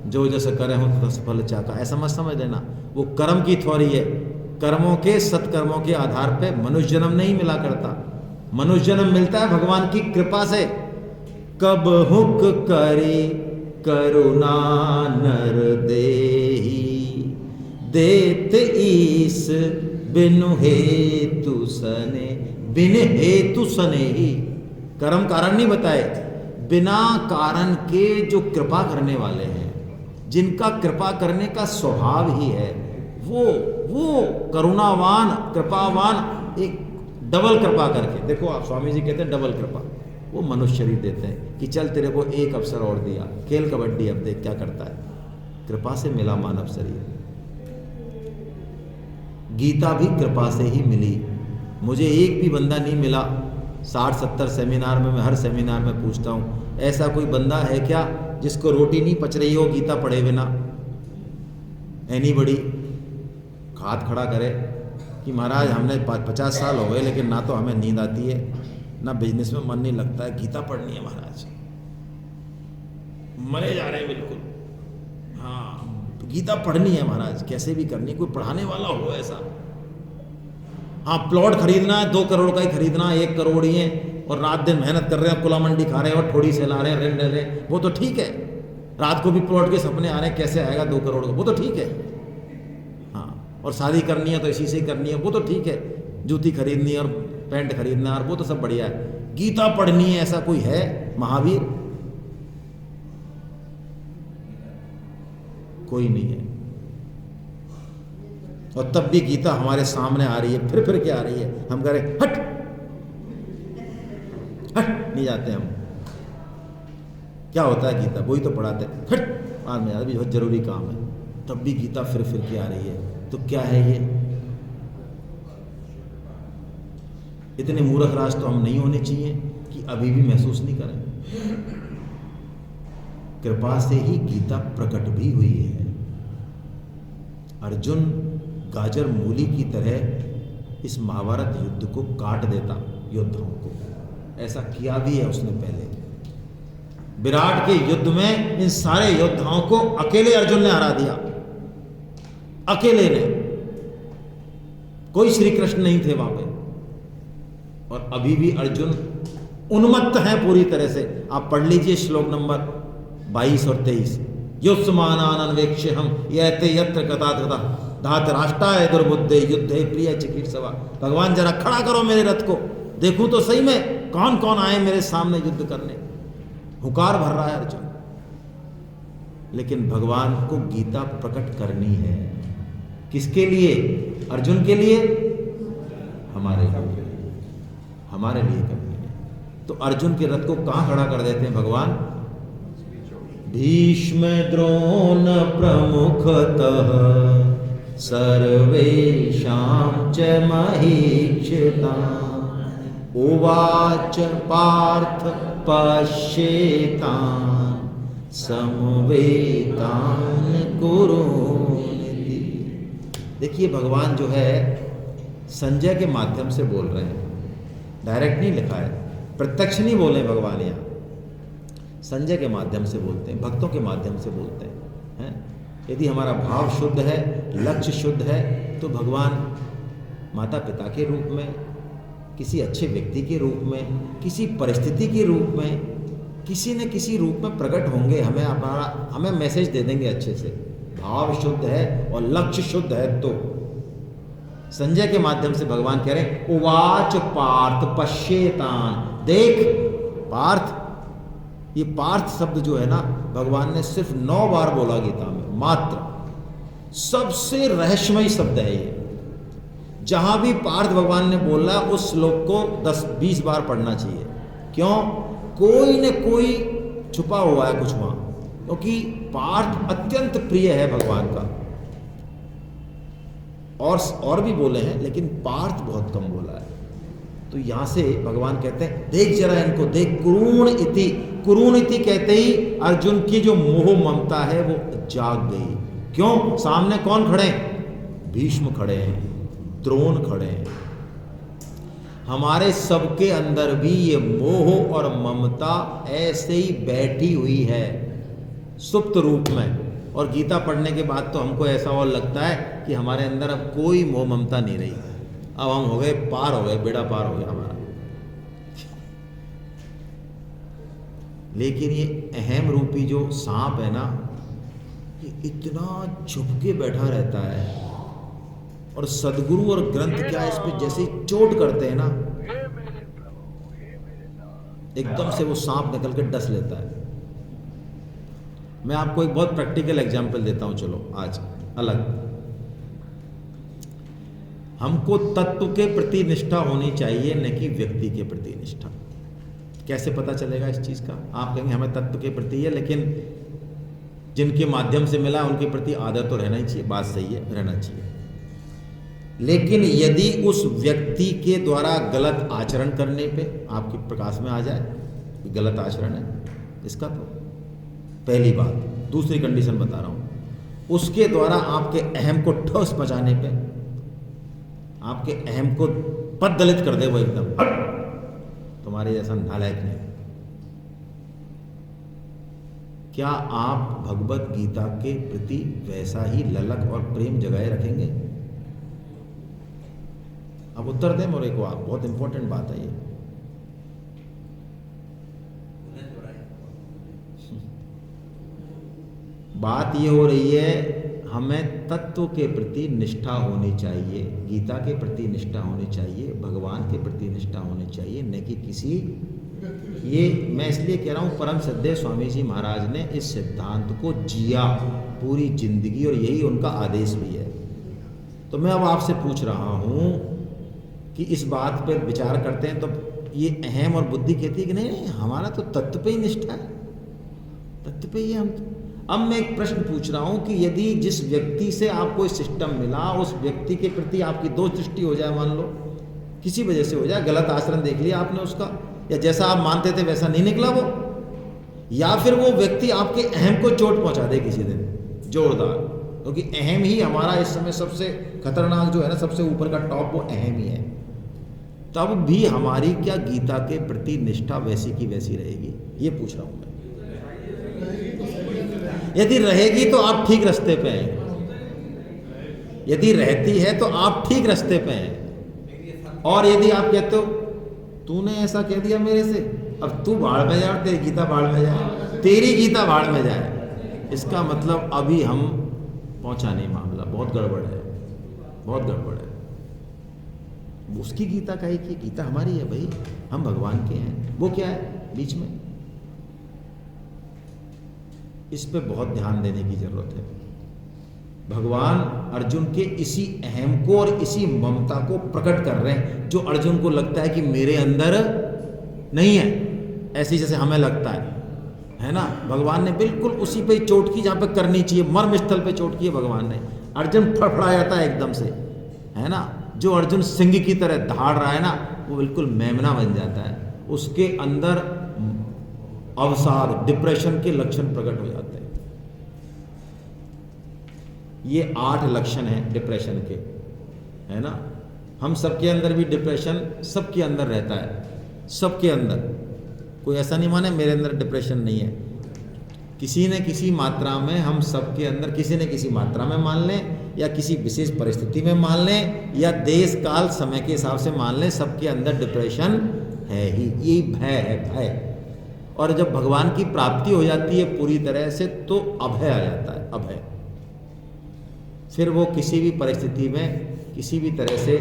A: जो जैसे करे हो तो फल चाका, ऐसा मत समझ लेना। वो कर्म की थ्योरी है। कर्मों के, सत्कर्मों के आधार पे मनुष्य जन्म नहीं मिला करता। मनुष्य जन्म मिलता है भगवान की कृपा से। कब हुक करी करुणा नर देही, देत ईस बिनु हेतु सने। बिन हेतु सने ही, कर्म कारण नहीं बताए, बिना कारण के जो कृपा करने वाले हैं, जिनका कृपा करने का स्वभाव ही है, वो करुणावान, कृपावान, एक डबल कृपा करके। देखो आप, स्वामी जी कहते हैं डबल कृपा। वो मनुष्य शरीर देते हैं कि चल तेरे को एक अवसर और दिया, खेल कबड्डी, अब देख क्या करता है। कृपा से मिला मानव शरीर। गीता भी कृपा से ही मिली। मुझे एक भी बंदा नहीं मिला, 60-70 सेमिनार में, मैं हर सेमिनार में पूछता हूँ, ऐसा कोई बंदा है क्या जिसको रोटी नहीं पच रही हो गीता पढ़े बिना? एनीबडी? हाथ खड़ा करे कि महाराज हमने 50 साल हो गए लेकिन ना तो हमें नींद आती है, ना बिजनेस में मन नहीं लगता है, गीता पढ़नी है महाराज, मरे जा रहे हैं बिल्कुल। हाँ, तो गीता पढ़नी है महाराज, कैसे भी करनी, कोई पढ़ाने वाला हो ऐसा। हाँ, प्लॉट खरीदना है, 2 करोड़ का ही खरीदना है, 1 करोड़ ही है, और रात दिन मेहनत कर रहे हैं, कुला मंडी खा रहे हैं और थोड़ी से ला रहे हैं, ऋण ले रहे हैं, वो तो ठीक है। रात को भी प्लॉट के सपने आ रहे हैं, कैसे आएगा 2 करोड़ का, वो तो ठीक है। हाँ, और शादी करनी है तो इसी से ही करनी है, वो तो ठीक है। जूती खरीदनी है और पैंट खरीदना है, और वो तो सब बढ़िया है। गीता पढ़नी है, ऐसा कोई है महावीर? कोई नहीं है। और तब भी गीता हमारे सामने आ रही है, फिर के आ रही है, हम कह रहे हट हट, नहीं जाते हम। क्या होता है गीता? वही तो पढ़ाते हैं, हट, बाद में अभी बहुत जरूरी काम है, तब भी गीता फिर के आ रही है। तो क्या है ये? इतने मूर्ख राज तो हम नहीं होने चाहिए कि अभी भी महसूस नहीं करें। कृपा से ही गीता प्रकट भी हुई है। अर्जुन गाजर मूली की तरह इस महाभारत युद्ध को काट देता, योद्धाओं को। ऐसा किया भी है उसने पहले। विराट के युद्ध में इन सारे योद्धाओं को अकेले अर्जुन ने हरा दिया, अकेले ने। कोई श्री कृष्ण नहीं थे वहां पे। और अभी भी अर्जुन उन्मत्त है पूरी तरह से। आप पढ़ लीजिए श्लोक नंबर 22 और 23। युष्मानान्वेक्ष्य हम यते यत्र कथा तथा धात राष्ट्राय दुर्बुद्धे युद्धे प्रिय चिकीर्षवा। भगवान जरा खड़ा करो मेरे रथ को, देखूं तो सही में कौन कौन आए मेरे सामने युद्ध करने। हुकार भर रहा है अर्जुन। लेकिन भगवान को गीता प्रकट करनी है। किसके लिए? अर्जुन के लिए, हमारे लिए, हमारे लिए करनी है। तो अर्जुन के रथ को कहां खड़ा कर देते हैं भगवान? भीष्म द्रोण प्रमुखतः सर्वेषां च महीक्षितान् उवाच पार्थ पश्येतान् समवेतान् कुरुनिति। देखिए भगवान जो है संजय के माध्यम से बोल रहे हैं, डायरेक्ट नहीं लिखा है, प्रत्यक्ष नहीं बोले भगवान, यहाँ संजय के माध्यम से बोलते हैं, भक्तों के माध्यम से बोलते हैं। यदि हमारा भाव शुद्ध है, लक्ष्य शुद्ध है, तो भगवान माता पिता के रूप में, किसी अच्छे व्यक्ति के रूप में, किसी परिस्थिति के रूप में, किसी न किसी रूप में प्रकट होंगे। हमें मैसेज दे देंगे अच्छे से। भाव शुद्ध है और लक्ष्य शुद्ध है। तो संजय के माध्यम से भगवान कह रहे हैं उवाच पार्थ पश्येतान्। देख पार्थ, ये पार्थ शब्द जो है ना भगवान ने सिर्फ 9 बार बोला गीता में मात्र। सबसे रहस्यमय शब्द है ये। जहां भी पार्थ भगवान ने बोला उस श्लोक को 10-20 बार पढ़ना चाहिए। क्यों? कोई न कोई छुपा हुआ है कुछ वहां, क्योंकि पार्थ अत्यंत प्रिय है भगवान का। और भी बोले हैं, लेकिन पार्थ बहुत कम बोला है। तो यहां से भगवान कहते हैं देख जरा इनको, देख कुरूण इति। कुरूण इति कहते ही अर्जुन की जो मोह ममता है वो जाग गई। क्यों? सामने कौन खड़े हैं? भीष्म खड़े हैं, द्रोण खड़े हैं। हमारे सबके अंदर भी ये मोह और ममता ऐसे ही बैठी हुई है सुप्त रूप में। और गीता पढ़ने के बाद तो हमको ऐसा और लगता है कि हमारे अंदर अब कोई मोह ममता नहीं रही। अब हम हो गए पार, हो गए, बेड़ा पार हो गया हमारा। लेकिन ये अहम रूपी जो सांप है ना, ये इतना छुप के बैठा रहता है। और सदगुरु और ग्रंथ क्या इस पे जैसे चोट करते हैं ना, एकदम से वो सांप निकल के डस लेता है। मैं आपको एक बहुत प्रैक्टिकल एग्जांपल देता हूं। चलो आज अलग, हमको तत्व के प्रति निष्ठा होनी चाहिए, न कि व्यक्ति के प्रति निष्ठा। कैसे पता चलेगा इस चीज का? आप कहेंगे हमें तत्व के प्रति है, लेकिन जिनके माध्यम से मिला उनके प्रति आदर तो रहना ही चाहिए। बात सही है, रहना चाहिए। लेकिन यदि उस व्यक्ति के द्वारा गलत आचरण करने पे आपके प्रकाश में आ जाए गलत आचरण है इसका, तो पहली बात। दूसरी कंडीशन बता रहा हूं, उसके द्वारा आपके अहम को ठोस पहुंचाने पे, आपके अहम को पददलित कर दे वो एकदम, तुम्हारे जैसा नालायक नहीं। क्या आप भगवत गीता के प्रति वैसा ही ललक और प्रेम जगाए रखेंगे? अब उत्तर दें मोरे को आप, बहुत इंपॉर्टेंट बात है ये। बात ये हो रही है हमें तत्व के प्रति निष्ठा होनी चाहिए, गीता के प्रति निष्ठा होनी चाहिए, भगवान के प्रति निष्ठा होनी चाहिए, न कि किसी। ये मैं इसलिए कह रहा हूँ, परम श्रद्धेय स्वामी जी महाराज ने इस सिद्धांत को जिया पूरी जिंदगी, और यही उनका आदेश भी है। तो मैं अब आपसे पूछ रहा हूँ कि इस बात पर विचार करते हैं, तो ये अहम और बुद्धि कहती है कि नहीं हमारा तो तत्व पे ही निष्ठा है, तत्व पे ही हम। अब मैं एक प्रश्न पूछ रहा हूं कि यदि जिस व्यक्ति से आपको इस सिस्टम मिला, उस व्यक्ति के प्रति आपकी दोष दृष्टि हो जाए, मान लो किसी वजह से हो जाए, गलत आचरण देख लिया आपने उसका, या जैसा आप मानते थे वैसा नहीं निकला वो, या फिर वो व्यक्ति आपके अहम को चोट पहुंचा दे किसी दिन जोरदार, क्योंकि अहम ही हमारा इस समय सबसे खतरनाक जो है ना, सबसे ऊपर का टॉप वो अहम ही है, तब भी हमारी क्या गीता के प्रति निष्ठा वैसी की वैसी रहेगी? ये पूछ रहा हूं मैं। यदि रहेगी तो आप ठीक रास्ते पे हैं, यदि रहती है तो आप ठीक रास्ते पे हैं। और यदि आप कहते हो तूने ऐसा कह दिया मेरे से, अब तू भाड़ में जाए, तेरी गीता भाड़ में जाए, तेरी गीता भाड़ में जाए, इसका मतलब अभी हम पहुंचा नहीं, मामला बहुत गड़बड़ है, बहुत गड़बड़ है, उसकी गीता का एक ही, गीता हमारी है भाई, हम भगवान के हैं, वो क्या है बीच में। इस पे बहुत ध्यान देने की जरूरत है। भगवान अर्जुन के इसी अहम को और इसी ममता को प्रकट कर रहे हैं, जो अर्जुन को लगता है कि मेरे अंदर नहीं है, ऐसे जैसे हमें लगता है ना। भगवान ने बिल्कुल उसी पे चोट की जहां पे करनी चाहिए, मर्म स्थल पे चोट की है भगवान ने। अर्जुन फड़फड़ा जाता है एकदम से, है ना। जो अर्जुन सिंह की तरह दहाड़ रहा है ना, वो बिल्कुल मेमना बन जाता है, उसके अंदर अवसाद, डिप्रेशन के लक्षण प्रकट हो जाते हैं। ये 8 लक्षण हैं डिप्रेशन के, है ना। हम सबके अंदर भी डिप्रेशन सबके अंदर रहता है, सबके अंदर। कोई ऐसा नहीं माने मेरे अंदर डिप्रेशन नहीं है, किसी न किसी मात्रा में हम सबके अंदर, किसी न किसी मात्रा में मान लें या किसी विशेष परिस्थिति में मान लें या देश काल समय के हिसाब से मान लें, सबके अंदर डिप्रेशन है ही। यही भय है, भय। और जब भगवान की प्राप्ति हो जाती है पूरी तरह से, तो अभय आ जाता है, अभय। फिर वो किसी भी परिस्थिति में किसी भी तरह से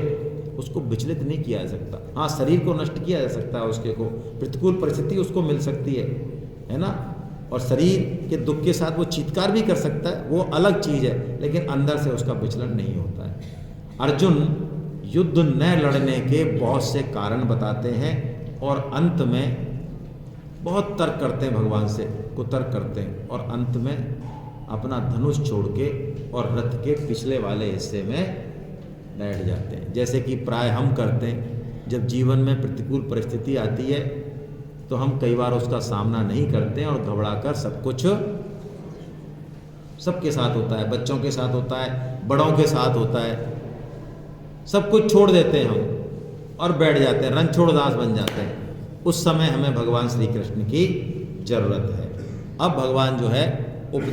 A: उसको विचलित नहीं किया जा सकता। हाँ, शरीर को नष्ट किया जा सकता है, उसके को प्रतिकूल परिस्थिति उसको मिल सकती है ना। और शरीर के दुख के साथ वो चीत्कार भी कर सकता है, वो अलग चीज़ है, लेकिन अंदर से उसका विचलन नहीं होता है। अर्जुन युद्ध न लड़ने के बहुत से कारण बताते हैं और अंत में बहुत तर्क करते हैं, भगवान से कुतर्क करते हैं, और अंत में अपना धनुष छोड़ के और रथ के पिछले वाले हिस्से में बैठ जाते हैं। जैसे कि प्राय हम करते हैं, जब जीवन में प्रतिकूल परिस्थिति आती है तो हम कई बार उसका सामना नहीं करते हैं और घबराकर सब कुछ, सबके साथ होता है, बच्चों के साथ होता है, बड़ों के साथ होता है, सब कुछ छोड़ देते हैं हम और बैठ जाते हैं, रण छोड़ दास बन जाते हैं। उस समय हमें भगवान श्री कृष्ण की जरूरत है। अब भगवान जो है